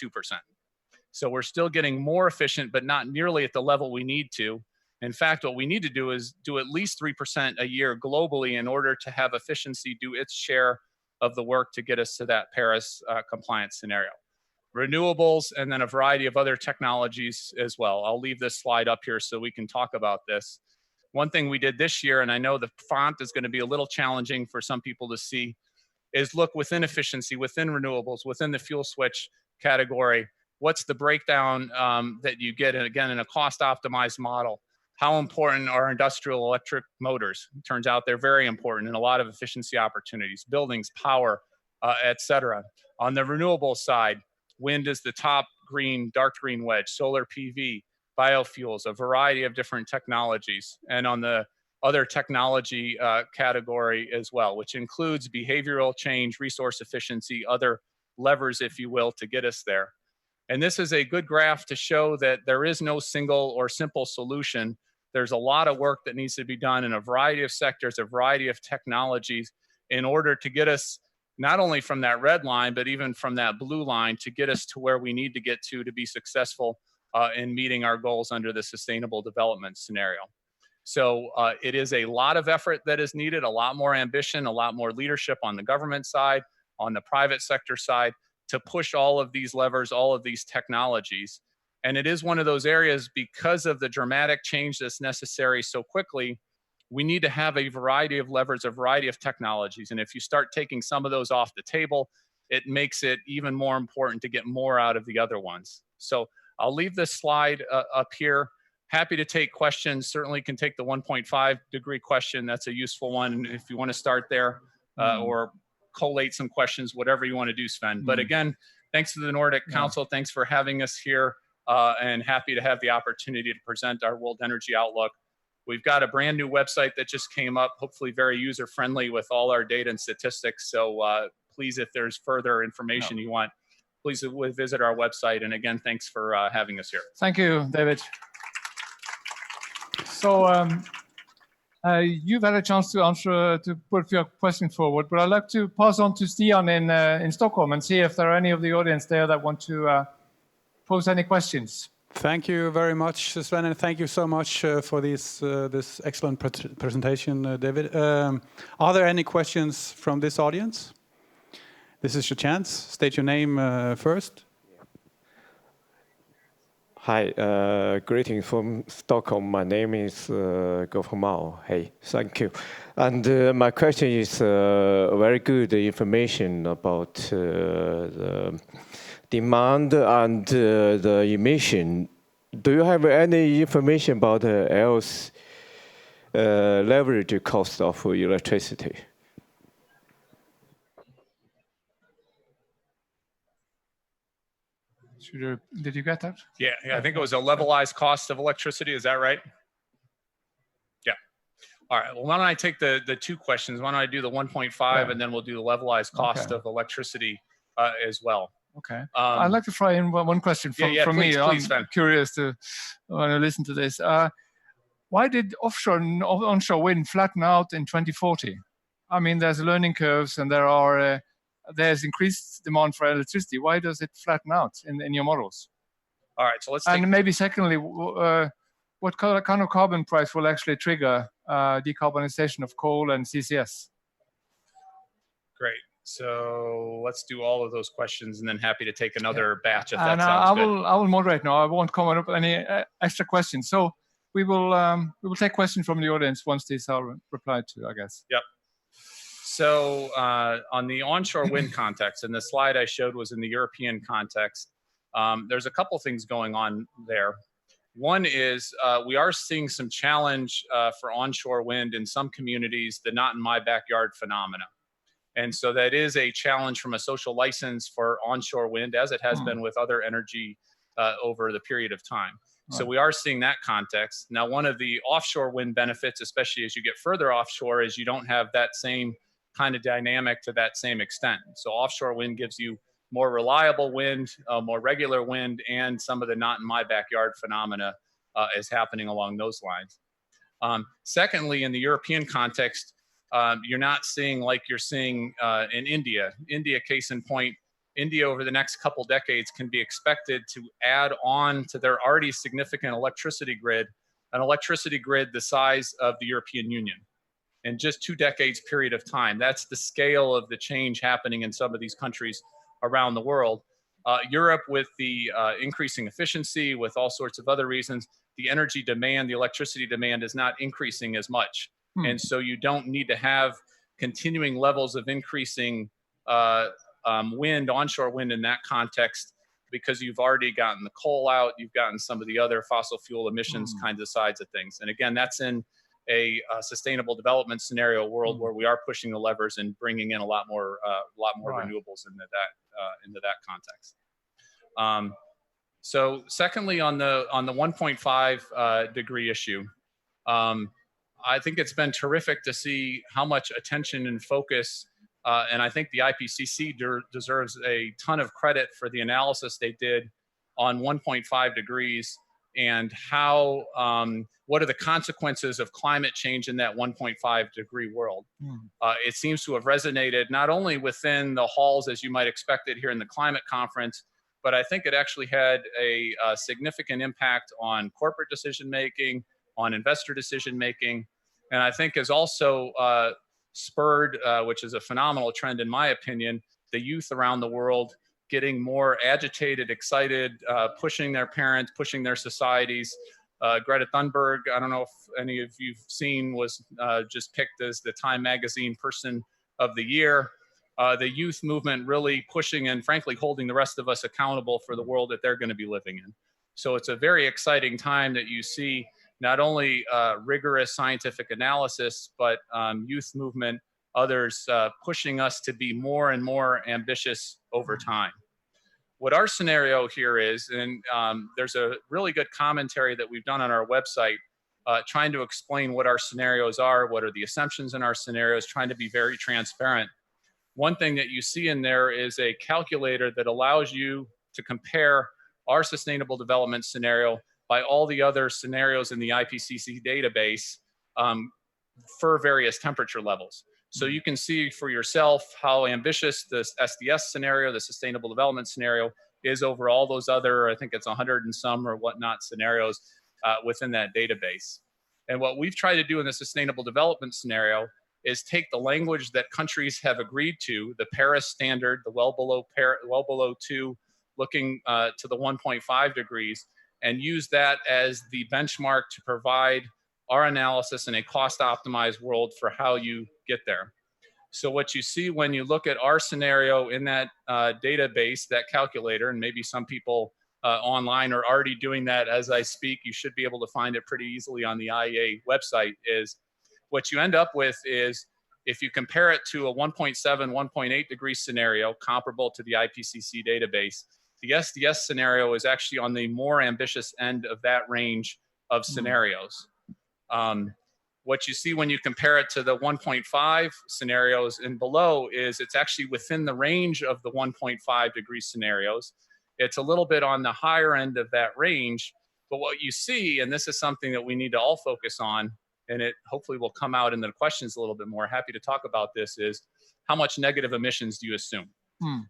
So we're still getting more efficient, but not nearly at the level we need to. In fact, what we need to do is do at least 3% a year globally in order to have efficiency do its share of the work to get us to that Paris compliance scenario. Renewables, and then a variety of other technologies as well. I'll leave this slide up here so we can talk about this. One thing we did this year, and I know the font is going to be a little challenging for some people to see, is look within efficiency, within renewables, within the fuel switch category. What's the breakdown that you get, and again, in a cost optimized model? How important are industrial electric motors? It turns out they're very important in a lot of efficiency opportunities, buildings, power, et cetera. On the renewable side, wind is the top green, dark green wedge, solar PV, biofuels, a variety of different technologies. And on the other technology category as well, which includes behavioral change, resource efficiency, other levers, if you will, to get us there. And this is a good graph to show that there is no single or simple solution. There's a lot of work that needs to be done in a variety of sectors, a variety of technologies, in order to get us not only from that red line, but even from that blue line to get us to where we need to get to be successful in meeting our goals under the sustainable development scenario. So it is a lot of effort that is needed, a lot more ambition, a lot more leadership on the government side, on the private sector side, to push all of these levers, all of these technologies. And it is one of those areas, because of the dramatic change that's necessary so quickly, we need to have a variety of levers, a variety of technologies. And if you start taking some of those off the table, it makes it even more important to get more out of the other ones. So I'll leave this slide up here. Happy to take questions. Certainly can take the 1.5 degree question. That's a useful one if you want to start there, or collate some questions, whatever you want to do, Sven. But again, thanks to the Nordic Council. Thanks for having us here, and happy to have the opportunity to present our World Energy Outlook. We've got a brand new website that just came up, hopefully very user-friendly with all our data and statistics. So please, if there's further information you want, please visit our website. And again, thanks for having us here.
Thank you, David. So you've had a chance to answer, to put your question forward, but I'd like to pass on to Stian in Stockholm and see if there are any of the audience there that want to pose any questions.
Thank you very much, Sven, and thank you so much for this excellent presentation, David. Are there any questions from this audience? This is your chance. State your name first.
Hi, greetings from Stockholm. My name is Gopher Mao. Hey, thank you. And my question is very good information about the demand and the emission. Do you have any information about else leverage cost of electricity?
Did you get that?
Yeah, I think it was a levelized cost of electricity. Is that right? Yeah. All right. Well, why don't I take the two questions? Why don't I do the 1.5 and then we'll do the levelized cost of electricity as well.
Okay. I'd like to try in one question from
please,
me.
Please,
I'm curious to want to listen to this. Why did offshore and onshore wind flatten out in 2040? I mean, there's learning curves and there's increased demand for electricity. Why does it flatten out in your models?
All right, so let's
And maybe secondly, what kind of carbon price will actually trigger decarbonization of coal and CCS?
Great. So let's do all of those questions and then happy to take another batch if that sounds good.
I will moderate now. I won't comment up any extra questions. So we will take questions from the audience once these are replied to, I guess.
Yep. So on the onshore wind context, and the slide I showed was in the European context, there's a couple things going on there. One is we are seeing some challenge for onshore wind in some communities, the not in my backyard phenomena. And so that is a challenge from a social license for onshore wind, as it has been with other energy over the period of time. So we are seeing that context. Now, one of the offshore wind benefits, especially as you get further offshore, is you don't have that same kind of dynamic to that same extent. So offshore wind gives you more reliable wind, more regular wind, and some of the not in my backyard phenomena is happening along those lines. Secondly, in the European context, you're not seeing like you're seeing in India. India, case in point, India over the next couple decades can be expected to add on to their already significant electricity grid, an electricity grid the size of the European Union in just 2 decades period of time. That's the scale of the change happening in some of these countries around the world. Europe, with the increasing efficiency, with all sorts of other reasons, the energy demand, the electricity demand is not increasing as much. And so you don't need to have continuing levels of increasing wind, onshore wind in that context, because you've already gotten the coal out, you've gotten some of the other fossil fuel emissions kinds of sides of things. And again, that's in a sustainable development scenario world where we are pushing the levers and bringing in a lot more renewables into that context. So secondly, on the 1.5 degree issue, I think it's been terrific to see how much attention and focus, and I think the IPCC deserves a ton of credit for the analysis they did on 1.5 degrees and how, what are the consequences of climate change in that 1.5 degree world. It seems to have resonated not only within the halls as you might expect it here in the climate conference, but I think it actually had a significant impact on corporate decision-making, on investor decision-making, and I think has also spurred, which is a phenomenal trend in my opinion, the youth around the world getting more agitated, excited, pushing their parents, pushing their societies. Greta Thunberg, I don't know if any of you've seen, was just picked as the Time Magazine Person of the Year. The youth movement really pushing and frankly holding the rest of us accountable for the world that they're going to be living in. So it's a very exciting time that you see not only rigorous scientific analysis, but youth movement, others pushing us to be more and more ambitious over time. What our scenario here is, and there's a really good commentary that we've done on our website trying to explain what our scenarios are, what are the assumptions in our scenarios, trying to be very transparent. One thing that you see in there is a calculator that allows you to compare our sustainable development scenario by all the other scenarios in the IPCC database for various temperature levels. So you can see for yourself how ambitious the SDS scenario, the sustainable development scenario, is over all those other, I think it's 100 and some or whatnot scenarios within that database. And what we've tried to do in the sustainable development scenario is take the language that countries have agreed to, the Paris standard, the well below 2, looking to the 1.5 degrees, and use that as the benchmark to provide our analysis in a cost optimized world for how you get there. So what you see when you look at our scenario in that database, that calculator, and maybe some people online are already doing that as I speak, you should be able to find it pretty easily on the IEA website, is what you end up with is, if you compare it to a 1.7, 1.8 degree scenario comparable to the IPCC database, the SDS scenario is actually on the more ambitious end of that range of scenarios. What you see when you compare it to the 1.5 scenarios and below is it's actually within the range of the 1.5 degree scenarios. It's a little bit on the higher end of that range, but what you see, and this is something that we need to all focus on, and it hopefully will come out in the questions a little bit more, happy to talk about this, is how much negative emissions do you assume?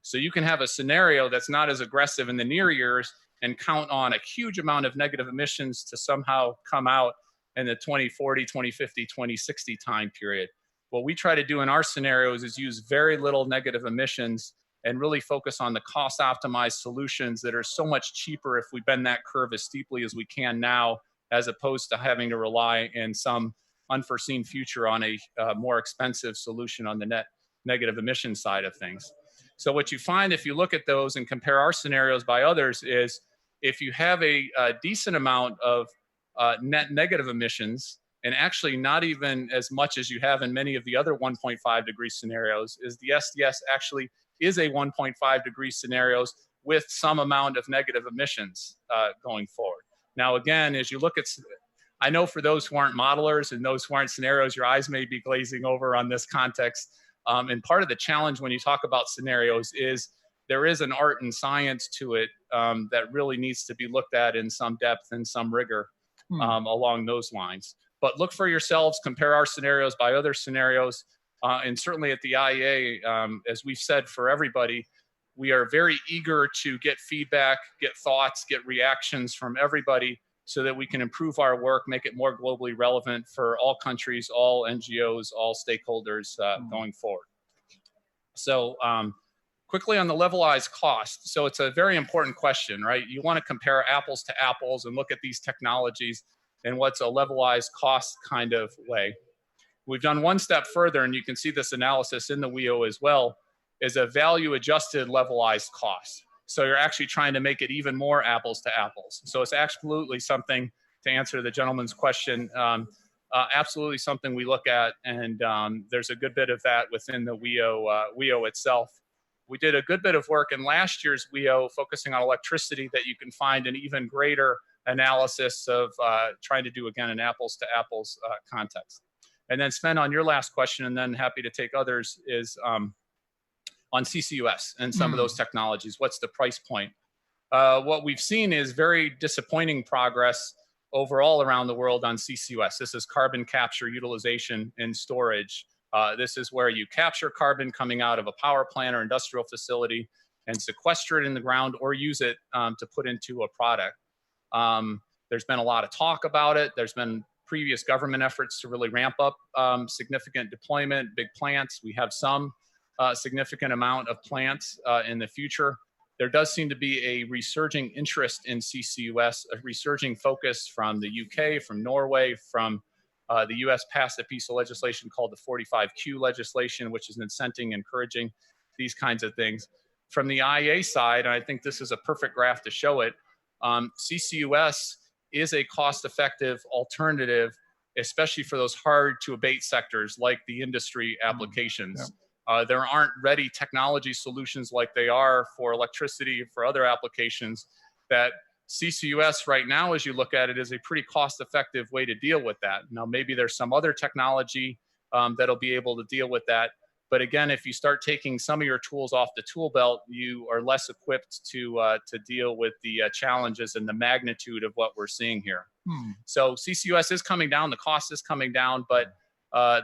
So you can have a scenario that's not as aggressive in the near years and count on a huge amount of negative emissions to somehow come out in the 2040, 2050, 2060 time period. What we try to do in our scenarios is use very little negative emissions and really focus on the cost optimized solutions that are so much cheaper if we bend that curve as steeply as we can now, as opposed to having to rely in some unforeseen future on a more expensive solution on the net negative emission side of things. So what you find if you look at those and compare our scenarios by others is, if you have a decent amount of net negative emissions, and actually not even as much as you have in many of the other 1.5 degree scenarios, is the SDS actually is a 1.5 degree scenarios with some amount of negative emissions going forward. Now, again, as you look at, I know for those who aren't modelers and those who aren't scenarios, your eyes may be glazing over on this context. And part of the challenge when you talk about scenarios is there is an art and science to it that really needs to be looked at in some depth and some rigor along those lines. But look for yourselves, compare our scenarios by other scenarios. And certainly at the IEA, as we've said for everybody, we are very eager to get feedback, get thoughts, get reactions from everybody so that we can improve our work, make it more globally relevant for all countries, all NGOs, all stakeholders going forward. So quickly on the levelized cost. So it's a very important question, right? You want to compare apples to apples and look at these technologies and what's a levelized cost kind of way. We've done one step further, and you can see this analysis in the WEO as well, is a value adjusted levelized cost. So you're actually trying to make it even more apples to apples. So it's absolutely something, to answer the gentleman's question, absolutely something we look at, and there's a good bit of that within the WEO itself. We did a good bit of work in last year's WEO focusing on electricity that you can find an even greater analysis of trying to do, again, an apples to apples context. And then Sven, on your last question, and then happy to take others, is on CCUS and some of those technologies. What's the price point? What we've seen is very disappointing progress overall around the world on CCUS. This is carbon capture, utilization, and storage. This is where you capture carbon coming out of a power plant or industrial facility and sequester it in the ground or use it to put into a product. There's been a lot of talk about it. There's been previous government efforts to really ramp up significant deployment, big plants. We have some significant amount of plants in the future. There does seem to be a resurging interest in CCUS, a resurging focus from the UK, from Norway, from the US passed a piece of legislation called the 45Q legislation, which is incenting, encouraging these kinds of things. From the IEA side, and I think this is a perfect graph to show it, CCUS is a cost-effective alternative, especially for those hard-to-abate sectors like the industry applications. There aren't ready technology solutions like they are for electricity, for other applications, that CCUS right now, as you look at it, is a pretty cost-effective way to deal with that. Now, maybe there's some other technology that'll be able to deal with that. But again, if you start taking some of your tools off the tool belt, you are less equipped to deal with the challenges and the magnitude of what we're seeing here. So CCUS is coming down, the cost is coming down, but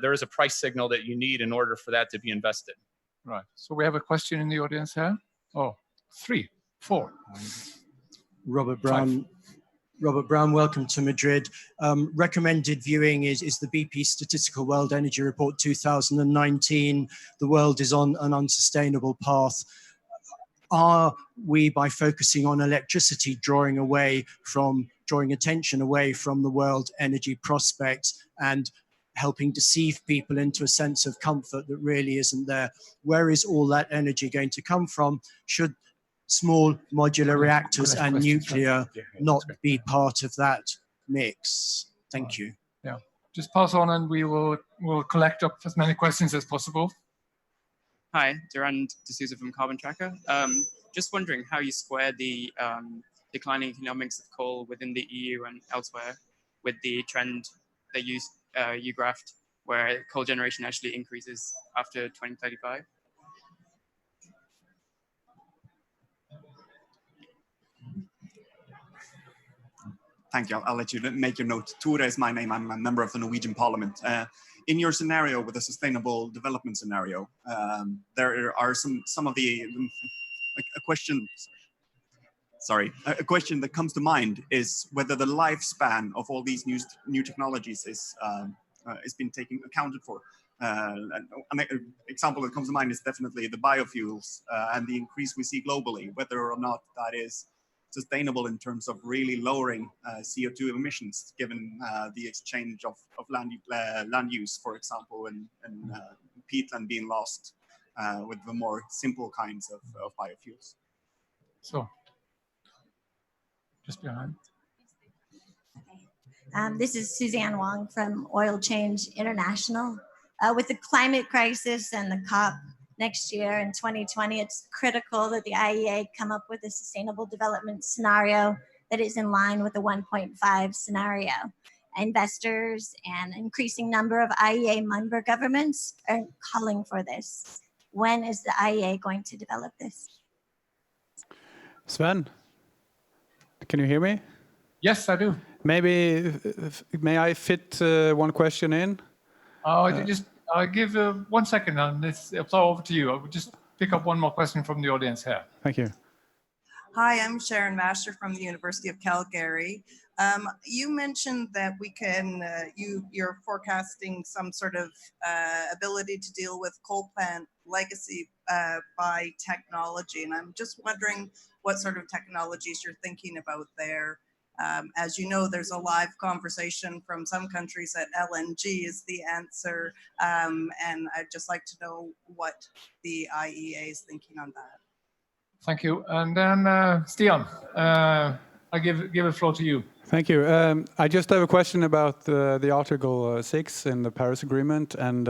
there is a price signal that you need in order for that to be invested.
Right. So we have a question in the audience here. Oh, 3, 4.
Robert Brown. Robert Brown, welcome to Madrid. Recommended viewing is the BP Statistical World Energy Report 2019. The world is on an unsustainable path. Are we, by focusing on electricity, drawing attention away from the world energy prospects and helping deceive people into a sense of comfort that really isn't there? Where is all that energy going to come from? Should small modular reactors and nuclear not be part of that mix? Thank you.
Yeah, just pass on and we'll collect up as many questions as possible.
Hi, Durand D'Souza from Carbon Tracker. Just wondering how you square the declining economics of coal within the EU and elsewhere with the trend that you graphed, where coal generation actually increases after 2035.
Thank you. I'll let you make your note. Ture is my name. I'm a member of the Norwegian Parliament. In your scenario with a sustainable development scenario, there are some of the a question that comes to mind is whether the lifespan of all these new technologies is being accounted for. An example that comes to mind is definitely the biofuels and the increase we see globally, whether or not that is sustainable in terms of really lowering CO2 emissions, given the exchange of land use, for example, and peatland being lost with the more simple kinds of biofuels.
So, just behind.
This is Suzanne Wong from Oil Change International. With the climate crisis and the COP next year in 2020, it's critical that the IEA come up with a sustainable development scenario that is in line with the 1.5 scenario. Investors and increasing number of IEA member governments are calling for this. When is the IEA going to develop this?
Sven, can you hear me?
Yes, I do.
Maybe, may I fit one question in?
I'll give 1 second and it's over to you. I would just pick up one more question from the audience here.
Thank you.
Hi, I'm Sharon Master from the University of Calgary. You mentioned that we can, you're forecasting some sort of ability to deal with coal plant legacy by technology. And I'm just wondering what sort of technologies you're thinking about there. As you know, there's a live conversation from some countries that LNG is the answer. And I'd just like to know what the IEA is thinking on that.
Thank you. And then Stian, I give the floor to you.
Thank you. I just have a question about the Article 6 in the Paris Agreement and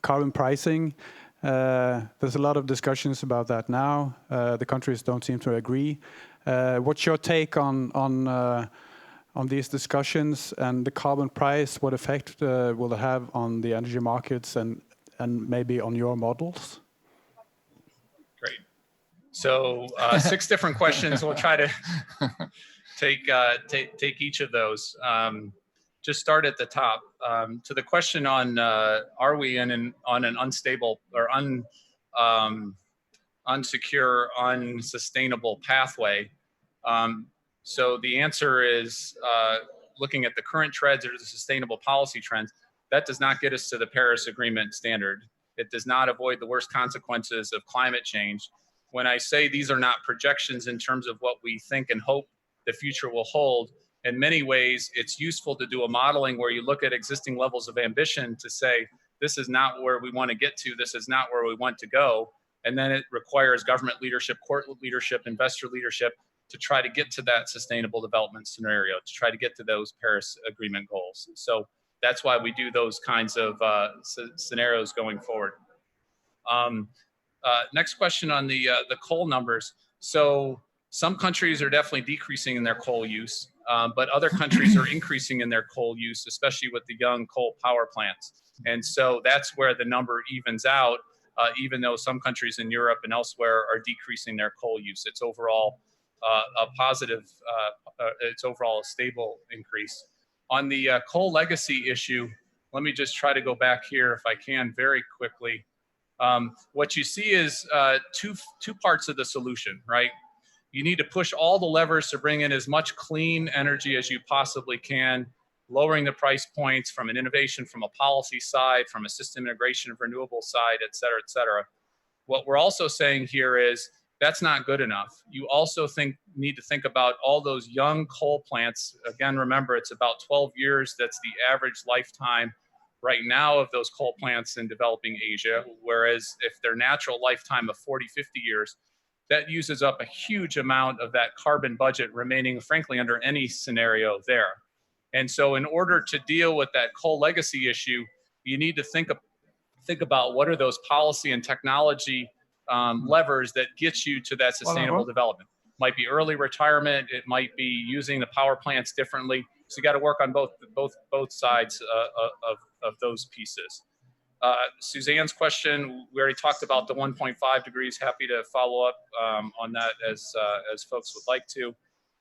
carbon pricing. There's a lot of discussions about that now. The countries don't seem to agree. What's your take on these discussions and the carbon price? What effect will it have on the energy markets and maybe on your models?
Great. So 6 different questions. We'll try to take each of those. Just start at the top. To the question on are we on an unstable or unsecure, unsustainable pathway? So the answer is looking at the current trends or the sustainable policy trends, that does not get us to the Paris Agreement standard. It does not avoid the worst consequences of climate change. When I say these are not projections in terms of what we think and hope the future will hold, in many ways, it's useful to do a modeling where you look at existing levels of ambition to say, this is not where we want to get to, this is not where we want to go. And then it requires government leadership, court leadership, investor leadership to try to get to that sustainable development scenario, to try to get to those Paris Agreement goals. So that's why we do those kinds of scenarios going forward. Next question on the coal numbers. So some countries are definitely decreasing in their coal use, but other countries are increasing in their coal use, especially with the young coal power plants. And so that's where the number evens out. Even though some countries in Europe and elsewhere are decreasing their coal use. It's overall a positive, it's overall a stable increase. On the coal legacy issue, let me just try to go back here if I can very quickly. What you see is two parts of the solution, right? You need to push all the levers to bring in as much clean energy as you possibly can, lowering the price points from an innovation, from a policy side, from a system integration of renewable side, et cetera, et cetera. What we're also saying here is That's not good enough. You also need to think about all those young coal plants. Again, remember, it's about 12 years. That's the average lifetime right now of those coal plants in developing Asia, whereas if their natural lifetime of 40, 50 years, that uses up a huge amount of that carbon budget remaining, frankly, under any scenario there. And so in order to deal with that coal legacy issue, you need to think about what are those policy and technology levers that get you to that sustainable development. Might be early retirement. It might be using the power plants differently. So you got to work on both sides of those pieces. Suzanne's question, we already talked about the 1.5 degrees. Happy to follow up on that as folks would like to.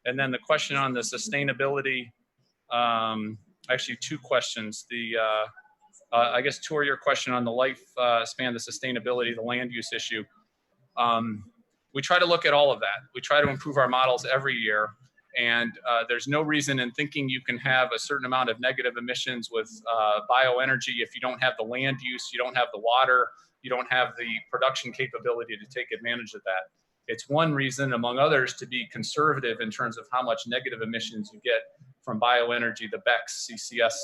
And then the question on the sustainability, actually two questions. I guess two are your question on the lifespan, the sustainability, the land use issue. We try to look at all of that. We try to improve our models every year. And there's no reason in thinking you can have a certain amount of negative emissions with bioenergy if you don't have the land use, you don't have the water, you don't have the production capability to take advantage of that. It's one reason, among others, to be conservative in terms of how much negative emissions you get from bioenergy, the BECCS, CCS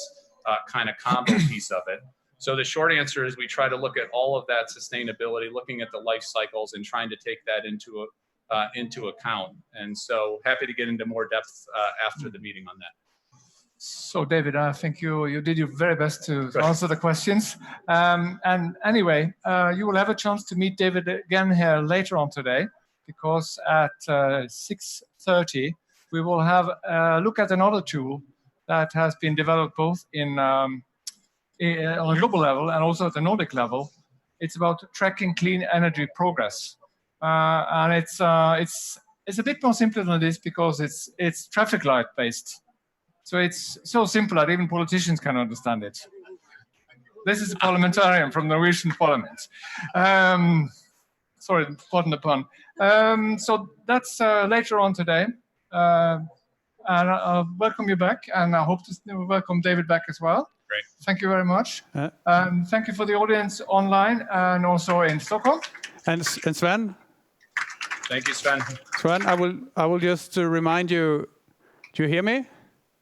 kind of combo piece of it. So the short answer is we try to look at all of that sustainability, looking at the life cycles and trying to take that into account. And so happy to get into more depth after the meeting on that.
So David, I think you did your very best to answer the questions. And anyway, you will have a chance to meet David again here later on today, because at 6:30 we will have a look at another tool that has been developed both on a global level and also at the Nordic level. It's about tracking clean energy progress. And it's a bit more simpler than this because it's traffic light based. So it's so simple that even politicians can understand it. This is a parliamentarian from the Norwegian Parliament. Sorry, pardon the pun. So that's later on today. And I'll welcome you back, and I hope to welcome David back as well.
Great.
Thank you very much. Thank you for the audience online and also in Stockholm.
And Sven?
Thank you, Sven.
Sven, I will just remind you, do you hear me?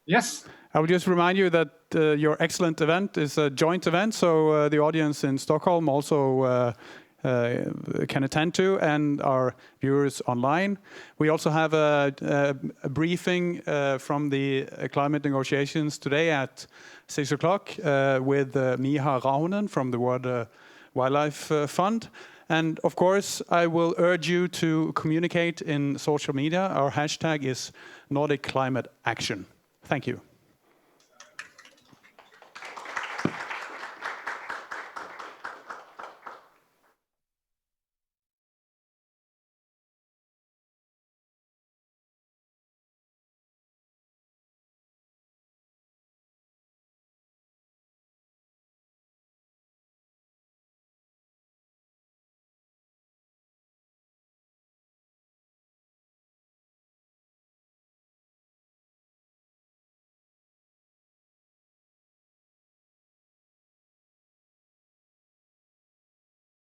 Yes.
I will just remind you that your excellent event is a joint event, so the audience in Stockholm also can attend to, and our viewers online. We also have a briefing from the climate negotiations today at 6 o'clock with Miha Raunen from the World Wildlife Fund. And of course, I will urge you to communicate in social media. Our hashtag is Nordic Climate Action. Thank you.